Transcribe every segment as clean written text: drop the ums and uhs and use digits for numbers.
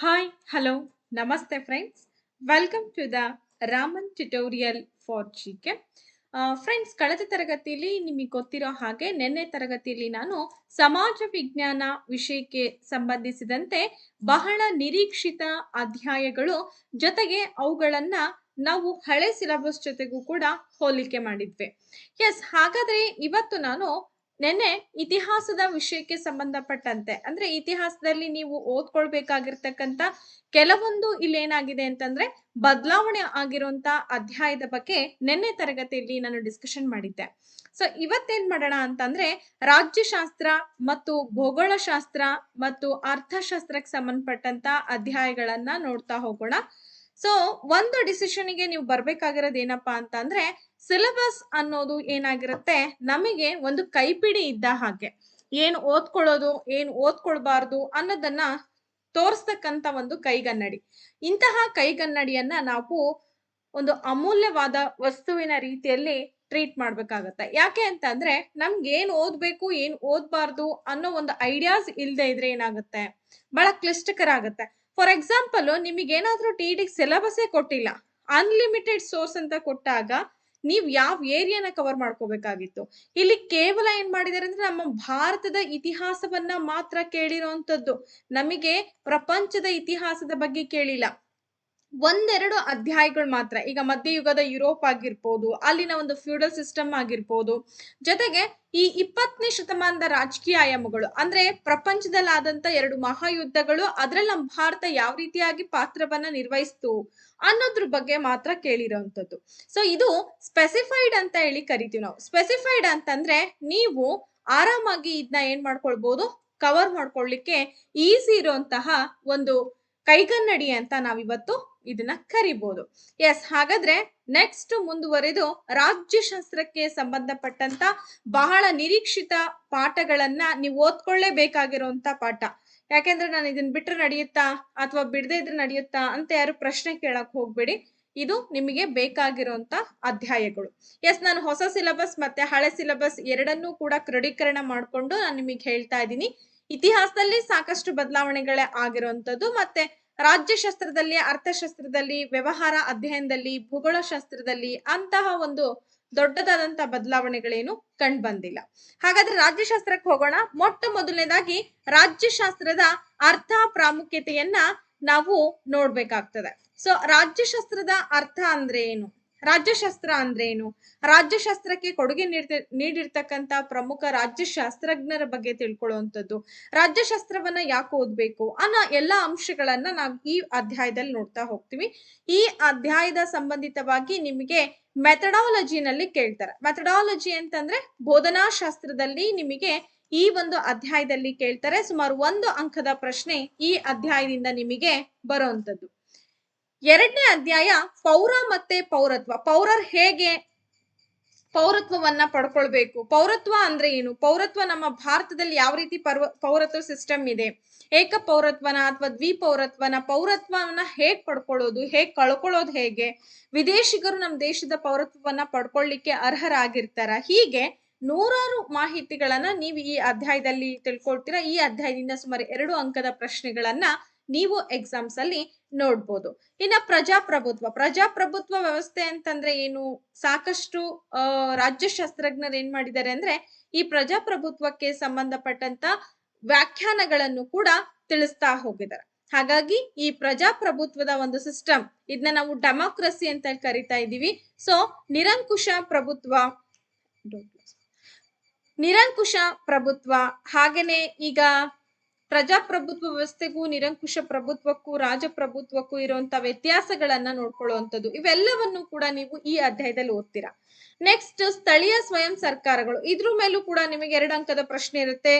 Hi, hello, namaste friends. Welcome to the Raman tutorial for GK. Friends, ಕಳೆದ ತರಗತಿಯಲ್ಲಿ ನಿಮಗೆ ಗೊತ್ತಿರೋ ಹಾಗೆ ನಿನ್ನೆ ತರಗತಿಯಲ್ಲಿ ನಾನು ಸಮಾಜ ವಿಜ್ಞಾನ ವಿಷಯಕ್ಕೆ ಸಂಬಂಧಿಸಿದಂತೆ ಬಹಳ ನಿರೀಕ್ಷಿತ ಅಧ್ಯಾಯಗಳು ಜೊತೆಗೆ ಅವುಗಳನ್ನ ನಾವು ಹಳೆ ಸಿಲೆಬಸ್ ಜೊತೆಗೂ ಕೂಡ ಹೋಲಿಕೆ ಮಾಡಿದ್ವಿ. ಹಾಗಾದ್ರೆ ಇವತ್ತು ನಾನು ನೆನ್ನೆ ಇತಿಹಾಸದ ವಿಷಯಕ್ಕೆ ಸಂಬಂಧಪಟ್ಟಂತೆ ಅಂದ್ರೆ ಇತಿಹಾಸದಲ್ಲಿ ನೀವು ಓದ್ಕೊಳ್ಬೇಕಾಗಿರ್ತಕ್ಕಂತ ಕೆಲವೊಂದು ಇಲ್ಲೇನಾಗಿದೆ ಅಂತಂದ್ರೆ ಬದಲಾವಣೆ ಆಗಿರುವಂತ ಅಧ್ಯಾಯದ ಬಗ್ಗೆ ನಿನ್ನೆ ತರಗತಿಯಲ್ಲಿ ನಾನು ಡಿಸ್ಕಷನ್ ಮಾಡಿದ್ದೆ. ಸೊ ಇವತ್ತೇನ್ ಮಾಡೋಣ ಅಂತಂದ್ರೆ ರಾಜ್ಯಶಾಸ್ತ್ರ ಮತ್ತು ಭೂಗೋಳಶಾಸ್ತ್ರ ಮತ್ತು ಅರ್ಥಶಾಸ್ತ್ರಕ್ಕೆ ಸಂಬಂಧಪಟ್ಟಂತ ಅಧ್ಯಾಯಗಳನ್ನ ನೋಡ್ತಾ ಹೋಗೋಣ. ಸೊ ಒಂದು ಡಿಸಿಷನ್ಗೆ ನೀವು ಬರ್ಬೇಕಾಗಿರೋದು ಏನಪ್ಪಾ ಅಂತ ಅಂದ್ರೆ ಸಿಲೆಬಸ್ ಅನ್ನೋದು ಏನಾಗಿರುತ್ತೆ, ನಮಗೆ ಒಂದು ಕೈಪಿಡಿ ಇದ್ದ ಹಾಗೆ ಏನ್ ಓದ್ಕೊಳ್ಳೋದು ಏನ್ ಓದ್ಕೊಳ್ಬಾರ್ದು ಅನ್ನೋದನ್ನ ತೋರಿಸ್ತಕ್ಕಂತ ಒಂದು ಕೈಗನ್ನಡಿ. ಇಂತಹ ಕೈಗನ್ನಡಿಯನ್ನ ನಾವು ಒಂದು ಅಮೂಲ್ಯವಾದ ವಸ್ತುವಿನ ರೀತಿಯಲ್ಲಿ ಟ್ರೀಟ್ ಮಾಡ್ಬೇಕಾಗತ್ತೆ. ಯಾಕೆ ಅಂತ ಅಂದ್ರೆ ನಮ್ಗೆ ಏನ್ ಓದ್ಬೇಕು ಏನ್ ಓದ್ಬಾರ್ದು ಅನ್ನೋ ಒಂದು ಐಡಿಯಾಸ್ ಇಲ್ದೆ ಇದ್ರೆ ಏನಾಗುತ್ತೆ, ಬಹಳ ಕ್ಲಿಷ್ಟಕರ ಆಗುತ್ತೆ. ಫಾರ್ ಎಕ್ಸಾಂಪಲ್, ನಿಮಗೇನಾದ್ರೂ ಟಿ ಸಿಲೆಬಸ್ಸೇ ಕೊಟ್ಟಿಲ್ಲ, ಅನ್ಲಿಮಿಟೆಡ್ ಸೋರ್ಸ್ ಅಂತ ಕೊಟ್ಟಾಗ ನೀವ್ ಯಾವ ಏರಿಯಾನ ಕವರ್ ಮಾಡ್ಕೋಬೇಕಾಗಿತ್ತು. ಇಲ್ಲಿ ಕೇವಲ ಏನ್ ಮಾಡಿದಾರೆ ಅಂದ್ರೆ ನಮ್ಮ ಭಾರತದ ಇತಿಹಾಸವನ್ನ ಮಾತ್ರ ಕೇಳಿರುವಂತದ್ದು, ನಮಗೆ ಪ್ರಪಂಚದ ಇತಿಹಾಸದ ಬಗ್ಗೆ ಕೇಳಿಲ್ಲ. ಒಂದೆರಡು ಅಧ್ಯಾಯಗಳು ಮಾತ್ರ. ಈಗ ಮಧ್ಯಯುಗದ ಯುರೋಪ್ ಆಗಿರ್ಬೋದು, ಅಲ್ಲಿನ ಒಂದು ಫ್ಯೂಡಲ್ ಸಿಸ್ಟಮ್ ಆಗಿರ್ಬೋದು, ಜೊತೆಗೆ ಈ 20ನೇ ಶತಮಾನದ ರಾಜಕೀಯ ಆಯಾಮಗಳು ಅಂದ್ರೆ ಪ್ರಪಂಚದಲ್ಲಾದಂತ 2 ಮಹಾಯುದ್ಧಗಳು, ಅದ್ರಲ್ಲಿ ನಮ್ಮ ಭಾರತ ಯಾವ ರೀತಿಯಾಗಿ ಪಾತ್ರವನ್ನ ನಿರ್ವಹಿಸ್ತು ಅನ್ನೋದ್ರ ಬಗ್ಗೆ ಮಾತ್ರ ಕೇಳಿರೋಂಥದ್ದು. ಸೊ ಇದು ಸ್ಪೆಸಿಫೈಡ್ ಅಂತ ಹೇಳಿ ಕರಿತೀವಿ ನಾವು. ಸ್ಪೆಸಿಫೈಡ್ ಅಂತಂದ್ರೆ ನೀವು ಆರಾಮಾಗಿ ಇದನ್ನ ಏನ್ ಮಾಡ್ಕೊಳ್ಬಹುದು, ಕವರ್ ಮಾಡ್ಕೊಳ್ಳಿಕ್ಕೆ ಈಸಿ ಇರುವಂತಹ ಒಂದು ಕೈಗನ್ನಡಿ ಅಂತ ನಾವಿವತ್ತು ಇದನ್ನ ಕರಿಬಹುದು. ಹಾಗಾದ್ರೆ ನೆಕ್ಸ್ಟ್ ಮುಂದುವರೆದು ರಾಜ್ಯಶಾಸ್ತ್ರಕ್ಕೆ ಸಂಬಂಧಪಟ್ಟಂತ ಬಹಳ ನಿರೀಕ್ಷಿತ ಪಾಠಗಳನ್ನ ನೀವು ಓದ್ಕೊಳ್ಳೇಬೇಕಾಗಿರುವಂತ ಪಾಠ. ಯಾಕೆಂದ್ರೆ ನಾನು ಇದನ್ನ ಬಿಟ್ರೆ ನಡೆಯುತ್ತಾ ಅಥವಾ ಬಿಡದೆ ಇದ್ರೆ ನಡೆಯುತ್ತಾ ಅಂತ ಯಾರು ಪ್ರಶ್ನೆ ಕೇಳಕ್ ಹೋಗ್ಬೇಡಿ. ಇದು ನಿಮಗೆ ಬೇಕಾಗಿರುವಂತ ಅಧ್ಯಾಯಗಳು. ನಾನು ಹೊಸ ಸಿಲೆಬಸ್ ಮತ್ತೆ ಹಳೆ ಸಿಲೆಬಸ್ ಎರಡನ್ನೂ ಕೂಡ ಕ್ರೋಢೀಕರಣ ಮಾಡ್ಕೊಂಡು ನಾನು ನಿಮಗೆ ಹೇಳ್ತಾ ಇದ್ದೀನಿ. ಇತಿಹಾಸದಲ್ಲಿ ಸಾಕಷ್ಟು ಬದಲಾವಣೆಗಳೇ ಆಗಿರುವಂತದ್ದು, ಮತ್ತೆ ರಾಜ್ಯಶಾಸ್ತ್ರದಲ್ಲಿ, ಅರ್ಥಶಾಸ್ತ್ರದಲ್ಲಿ, ವ್ಯವಹಾರ ಅಧ್ಯಯನದಲ್ಲಿ, ಭೂಗೋಳಶಾಸ್ತ್ರದಲ್ಲಿ ಅಂತಹ ಒಂದು ದೊಡ್ಡದಾದಂತ ಬದಲಾವಣೆಗಳೇನು ಕಂಡು ಬಂದಿಲ್ಲ. ಹಾಗಾದ್ರೆ ರಾಜ್ಯಶಾಸ್ತ್ರಕ್ಕೆ ಹೋಗೋಣ. ಮೊಟ್ಟ ಮೊದಲನೇದಾಗಿ ರಾಜ್ಯಶಾಸ್ತ್ರದ ಅರ್ಥ ಪ್ರಾಮುಖ್ಯತೆಯನ್ನ ನಾವು ನೋಡ್ಬೇಕಾಗ್ತದೆ. ಸೊ ರಾಜ್ಯಶಾಸ್ತ್ರದ ಅರ್ಥ ಅಂದ್ರೆ ಏನು, ರಾಜ್ಯಶಾಸ್ತ್ರ ಅಂದ್ರೆ ಏನು, ರಾಜ್ಯಶಾಸ್ತ್ರಕ್ಕೆ ಕೊಡುಗೆ ನೀಡಿರ್ತಕ್ಕಂತ ಪ್ರಮುಖ ರಾಜ್ಯಶಾಸ್ತ್ರಜ್ಞರ ಬಗ್ಗೆ ತಿಳ್ಕೊಳ್ಳುವಂಥದ್ದು, ರಾಜ್ಯಶಾಸ್ತ್ರವನ್ನ ಯಾಕೆ ಓದ್ಬೇಕು ಅನ್ನೋ ಎಲ್ಲಾ ಅಂಶಗಳನ್ನ ನಾವು ಈ ಅಧ್ಯಾಯದಲ್ಲಿ ನೋಡ್ತಾ ಹೋಗ್ತೀವಿ. ಈ ಅಧ್ಯಾಯದ ಸಂಬಂಧಿತವಾಗಿ ನಿಮಗೆ ಮೆಥಡಾಲಜಿನಲ್ಲಿ ಕೇಳ್ತಾರೆ. ಮೆಥಡಾಲಜಿ ಅಂತಂದ್ರೆ ಬೋಧನಾ ಶಾಸ್ತ್ರದಲ್ಲಿ ನಿಮಗೆ ಈ ಒಂದು ಅಧ್ಯಾಯದಲ್ಲಿ ಕೇಳ್ತಾರೆ. ಸುಮಾರು 1 ಅಂಕದ ಪ್ರಶ್ನೆ ಈ ಅಧ್ಯಾಯದಿಂದ ನಿಮಗೆ ಬರುವಂತದ್ದು. ಎರಡನೇ ಅಧ್ಯಾಯ ಪೌರ ಮತ್ತೆ ಪೌರತ್ವ. ಪೌರರ್ ಹೇಗೆ ಪೌರತ್ವವನ್ನ ಪಡ್ಕೊಳ್ಬೇಕು, ಪೌರತ್ವ ಅಂದ್ರೆ ಏನು, ಪೌರತ್ವ ನಮ್ಮ ಭಾರತದಲ್ಲಿ ಯಾವ ರೀತಿ ಪೌರತ್ವ ಸಿಸ್ಟಮ್ ಇದೆ, ಏಕ ಪೌರತ್ವನ ಅಥವಾ ದ್ವಿಪೌರತ್ವನ, ಪೌರತ್ವವನ್ನ ಹೇಗ್ ಪಡ್ಕೊಳ್ಳೋದು, ಹೇಗ್ ಕಳ್ಕೊಳ್ಳೋದು, ಹೇಗೆ ವಿದೇಶಿಗರು ನಮ್ಮ ದೇಶದ ಪೌರತ್ವವನ್ನ ಪಡ್ಕೊಳ್ಳಿಕ್ಕೆ ಅರ್ಹರಾಗಿರ್ತಾರ, ಹೀಗೆ ನೂರಾರು ಮಾಹಿತಿಗಳನ್ನ ನೀವು ಈ ಅಧ್ಯಾಯದಲ್ಲಿ ತಿಳ್ಕೊಳ್ತೀರಾ. ಈ ಅಧ್ಯಾಯದಿಂದ ಸುಮಾರು 2 ಅಂಕದ ಪ್ರಶ್ನೆಗಳನ್ನ ನೀವು ಎಕ್ಸಾಮ್ಸ್ ಅಲ್ಲಿ ನೋಡ್ಬೋದು. ಇನ್ನ ಪ್ರಜಾಪ್ರಭುತ್ವ ವ್ಯವಸ್ಥೆ ಅಂತಂದ್ರೆ ಏನು, ಸಾಕಷ್ಟು ರಾಜ್ಯಶಾಸ್ತ್ರಜ್ಞರು ಏನ್ ಮಾಡಿದ್ದಾರೆ ಅಂದ್ರೆ ಈ ಪ್ರಜಾಪ್ರಭುತ್ವಕ್ಕೆ ಸಂಬಂಧಪಟ್ಟಂತ ವ್ಯಾಖ್ಯಾನಗಳನ್ನು ಕೂಡ ತಿಳಿಸ್ತಾ ಹೋಗಿದ್ದಾರೆ. ಹಾಗಾಗಿ ಈ ಪ್ರಜಾಪ್ರಭುತ್ವದ ಒಂದು ಸಿಸ್ಟಮ್, ಇದನ್ನ ನಾವು ಡೆಮೋಕ್ರಸಿ ಅಂತ ಕರಿತಾ ಇದೀವಿ. ಸೊ ನಿರಂಕುಶ ಪ್ರಭುತ್ವ, ಹಾಗೇನೆ ಈಗ ಪ್ರಜಾಪ್ರಭುತ್ವ ವ್ಯವಸ್ಥೆಗೂ ನಿರಂಕುಶ ಪ್ರಭುತ್ವಕ್ಕೂ ರಾಜಪ್ರಭುತ್ವಕ್ಕೂ ಇರುವಂತ ವ್ಯತ್ಯಾಸಗಳನ್ನ ನೋಡ್ಕೊಳ್ಳುವಂಥದ್ದು, ಇವೆಲ್ಲವನ್ನು ಕೂಡ ನೀವು ಈ ಅಧ್ಯಾಯದಲ್ಲಿ ಓದ್ತೀರಾ. ನೆಕ್ಸ್ಟ್ ಸ್ಥಳೀಯ ಸ್ವಯಂ ಸರ್ಕಾರಗಳು, ಇದ್ರ ಮೇಲೂ ಕೂಡ ನಿಮಗೆ 2 ಅಂಕದ ಪ್ರಶ್ನೆ ಇರುತ್ತೆ.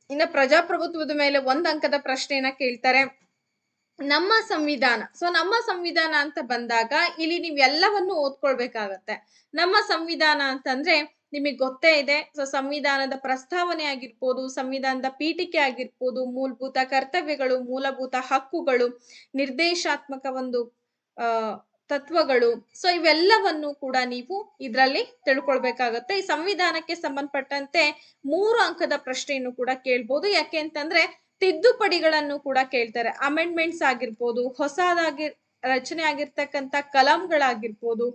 ಇನ್ನು ಪ್ರಜಾಪ್ರಭುತ್ವದ ಮೇಲೆ 1 ಅಂಕದ ಪ್ರಶ್ನೆಯನ್ನ ಕೇಳ್ತಾರೆ. ನಮ್ಮ ಸಂವಿಧಾನ, ಸೊ ನಮ್ಮ ಸಂವಿಧಾನ ಅಂತ ಬಂದಾಗ ಇಲ್ಲಿ ನೀವೆಲ್ಲವನ್ನು ಓದ್ಕೊಳ್ಬೇಕಾಗತ್ತೆ. ನಮ್ಮ ಸಂವಿಧಾನ ಅಂತಂದ್ರೆ ನಿಮಗೆ ಗೊತ್ತೇ ಇದೆ. ಸೊ ಸಂವಿಧಾನದ ಪ್ರಸ್ತಾವನೆ ಆಗಿರ್ಬೋದು, ಸಂವಿಧಾನದ ಪೀಠಿಕೆ ಆಗಿರ್ಬೋದು, ಮೂಲಭೂತ ಕರ್ತವ್ಯಗಳು, ಮೂಲಭೂತ ಹಕ್ಕುಗಳು, ನಿರ್ದೇಶಾತ್ಮಕ ಒಂದು ತತ್ವಗಳು, ಸೊ ಇವೆಲ್ಲವನ್ನು ಕೂಡ ನೀವು ಇದರಲ್ಲಿ ತಿಳ್ಕೊಳ್ಬೇಕಾಗತ್ತೆ. ಈ ಸಂವಿಧಾನಕ್ಕೆ ಸಂಬಂಧಪಟ್ಟಂತೆ 3 ಅಂಕದ ಪ್ರಶ್ನೆಯನ್ನು ಕೂಡ ಕೇಳ್ಬೋದು. ಯಾಕೆ ಅಂತಂದ್ರೆ ತಿದ್ದುಪಡಿಗಳನ್ನು ಕೂಡ ಕೇಳ್ತಾರೆ. ಅಮೆಂಡ್ಮೆಂಟ್ಸ್ ಆಗಿರ್ಬೋದು, ಹೊಸದಾಗಿ ರಚನೆ ಆಗಿರ್ತಕ್ಕಂಥ ಕಲಂಗಳಾಗಿರ್ಬೋದು,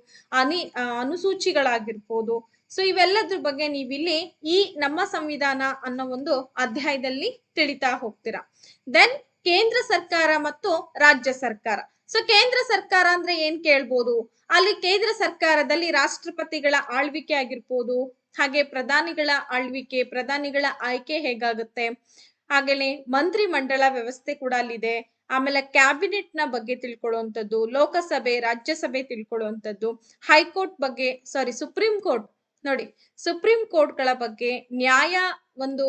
ಅನುಸೂಚಿಗಳಾಗಿರ್ಬೋದು. ಸೊ ಇವೆಲ್ಲದ್ರ ಬಗ್ಗೆ ನೀವಿಲ್ಲಿ ಈ ನಮ್ಮ ಸಂವಿಧಾನ ಅನ್ನೋ ಒಂದು ಅಧ್ಯಾಯದಲ್ಲಿ ತಿಳಿತಾ ಹೋಗ್ತೀರಾ. ದೆನ್ ಕೇಂದ್ರ ಸರ್ಕಾರ ಮತ್ತು ರಾಜ್ಯ ಸರ್ಕಾರ. ಸೊ ಕೇಂದ್ರ ಸರ್ಕಾರ ಅಂದ್ರೆ ಏನ್ ಕೇಳ್ಬೋದು? ಅಲ್ಲಿ ಕೇಂದ್ರ ಸರ್ಕಾರದಲ್ಲಿ ರಾಷ್ಟ್ರಪತಿಗಳ ಆಳ್ವಿಕೆ ಆಗಿರ್ಬೋದು, ಹಾಗೆ ಪ್ರಧಾನಿಗಳ ಆಳ್ವಿಕೆ, ಪ್ರಧಾನಿಗಳ ಆಯ್ಕೆ ಹೇಗಾಗುತ್ತೆ, ಹಾಗೇನೆ ಮಂತ್ರಿ ಮಂಡಲ ವ್ಯವಸ್ಥೆ ಕೂಡ ಅಲ್ಲಿದೆ. ಆಮೇಲೆ ಕ್ಯಾಬಿನೆಟ್ ನ ಬಗ್ಗೆ ತಿಳ್ಕೊಳ್ಳುವಂಥದ್ದು, ಲೋಕಸಭೆ, ರಾಜ್ಯಸಭೆ ತಿಳ್ಕೊಳ್ಳುವಂಥದ್ದು, ಹೈಕೋರ್ಟ್ ಬಗ್ಗೆ, ಸುಪ್ರೀಂ ಕೋರ್ಟ್ ನೋಡಿ, ಸುಪ್ರೀಂ ಕೋರ್ಟ್ ಗಳ ಬಗ್ಗೆ, ನ್ಯಾಯ ಒಂದು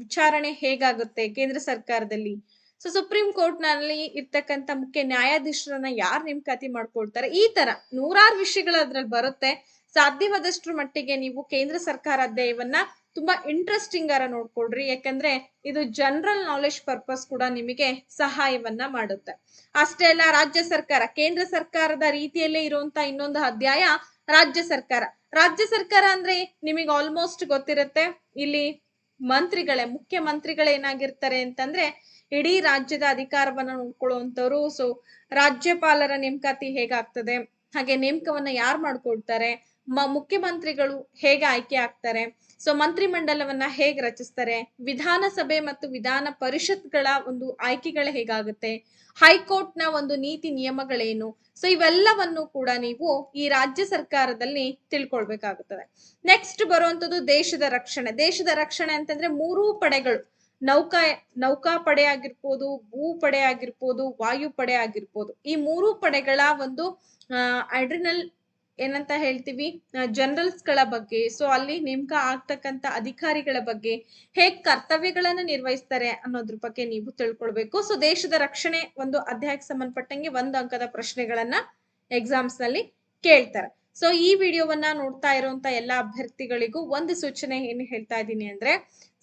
ವಿಚಾರಣೆ ಹೇಗಾಗುತ್ತೆ ಕೇಂದ್ರ ಸರ್ಕಾರದಲ್ಲಿ. ಸೊ ಸುಪ್ರೀಂ ಕೋರ್ಟ್ ನಲ್ಲಿ ಇರ್ತಕ್ಕಂಥ ಮುಖ್ಯ ನ್ಯಾಯಾಧೀಶರನ್ನ ಯಾರು ನೇಮಕಾತಿ ಮಾಡ್ಕೊಳ್ತಾರೆ, ಈ ತರ ನೂರಾರು ವಿಷಯಗಳು ಅದ್ರಲ್ಲಿ ಬರುತ್ತೆ. ಸಾಧ್ಯವಾದಷ್ಟರ ಮಟ್ಟಿಗೆ ನೀವು ಕೇಂದ್ರ ಸರ್ಕಾರ ಅಧ್ಯಾಯವನ್ನ ತುಂಬಾ ಇಂಟ್ರೆಸ್ಟಿಂಗ್ ಆರ ನೋಡ್ಕೊಳ್ರಿ, ಯಾಕಂದ್ರೆ ಇದು ಜನರಲ್ ನಾಲೆಜ್ ಪರ್ಪಸ್ ಕೂಡ ನಿಮಗೆ ಸಹಾಯವನ್ನ ಮಾಡುತ್ತೆ. ಅಷ್ಟೇ ಅಲ್ಲ, ರಾಜ್ಯ ಸರ್ಕಾರ, ಕೇಂದ್ರ ಸರ್ಕಾರದ ರೀತಿಯಲ್ಲೇ ಇರುವಂತ ಇನ್ನೊಂದು ಅಧ್ಯಾಯ ರಾಜ್ಯ ಸರ್ಕಾರ. ರಾಜ್ಯ ಸರ್ಕಾರ ಅಂದ್ರೆ ನಿಮಗೆ ಆಲ್ಮೋಸ್ಟ್ ಗೊತ್ತಿರುತ್ತೆ. ಇಲ್ಲಿ ಮುಖ್ಯಮಂತ್ರಿಗಳೇನಾಗಿರ್ತಾರೆ ಅಂತಂದ್ರೆ ಇಡೀ ರಾಜ್ಯದ ಅಧಿಕಾರವನ್ನ ನೋಡ್ಕೊಳ್ಳುವಂತವ್ರು. ಸೊ ರಾಜ್ಯಪಾಲರ ನೇಮಕಾತಿ ಹೇಗಾಗ್ತದೆ, ಹಾಗೆ ನೇಮಕವನ್ನ ಯಾರು ಮಾಡ್ಕೊಳ್ತಾರೆ, ಮುಖ್ಯಮಂತ್ರಿಗಳು ಹೇಗೆ ಆಯ್ಕೆ ಆಗ್ತಾರೆ, ಸೊ ಮಂತ್ರಿ ಮಂಡಲವನ್ನ ಹೇಗೆ ರಚಿಸ್ತಾರೆ, ವಿಧಾನಸಭೆ ಮತ್ತು ವಿಧಾನ ಪರಿಷತ್ಗಳ ಒಂದು ಆಯ್ಕೆಗಳು ಹೇಗಾಗುತ್ತೆ, ಹೈಕೋರ್ಟ್ ನ ಒಂದು ನೀತಿ ನಿಯಮಗಳೇನು. ಸೊ ಇವೆಲ್ಲವನ್ನು ಕೂಡ ನೀವು ಈ ರಾಜ್ಯ ಸರ್ಕಾರದಲ್ಲಿ ತಿಳ್ಕೊಳ್ಬೇಕಾಗುತ್ತದೆ. ನೆಕ್ಸ್ಟ್ ಬರುವಂತದ್ದು ದೇಶದ ರಕ್ಷಣೆ. ದೇಶದ ರಕ್ಷಣೆ ಅಂತಂದ್ರೆ ಮೂರೂ ಪಡೆಗಳು, ನೌಕಾಪಡೆ ಆಗಿರ್ಬೋದು, ಭೂಪಡೆ ಆಗಿರ್ಬೋದು, ವಾಯುಪಡೆ ಆಗಿರ್ಬೋದು, ಈ ಮೂರೂ ಪಡೆಗಳ ಒಂದು ಅಡ್ರಿನಲ್ ಏನಂತ ಹೇಳ್ತೀವಿ, ಜನರಲ್ಸ್ ಗಳ ಬಗ್ಗೆ, ಸೊ ಅಲ್ಲಿ ನೇಮಕ ಆಗ್ತಕ್ಕಂತ ಅಧಿಕಾರಿಗಳ ಬಗ್ಗೆ, ಹೇಗ್ ಕರ್ತವ್ಯಗಳನ್ನ ನಿರ್ವಹಿಸ್ತಾರೆ ಅನ್ನೋದ್ರ ಬಗ್ಗೆ ನೀವು ತಿಳ್ಕೊಳ್ಬೇಕು. ಸೊ ದೇಶದ ರಕ್ಷಣೆ ಒಂದು ಅಧ್ಯಾಯಕ್ಕೆ ಸಂಬಂಧಪಟ್ಟಂಗೆ 1 ಅಂಕದ ಪ್ರಶ್ನೆಗಳನ್ನ ಎಕ್ಸಾಮ್ಸ್ ನಲ್ಲಿ ಕೇಳ್ತಾರೆ. ಸೊ ಈ ವಿಡಿಯೋವನ್ನ ನೋಡ್ತಾ ಇರುವಂತ ಎಲ್ಲಾ ಅಭ್ಯರ್ಥಿಗಳಿಗೂ ಒಂದು ಸೂಚನೆ ಏನ್ ಹೇಳ್ತಾ ಇದ್ದೀನಿ ಅಂದ್ರೆ,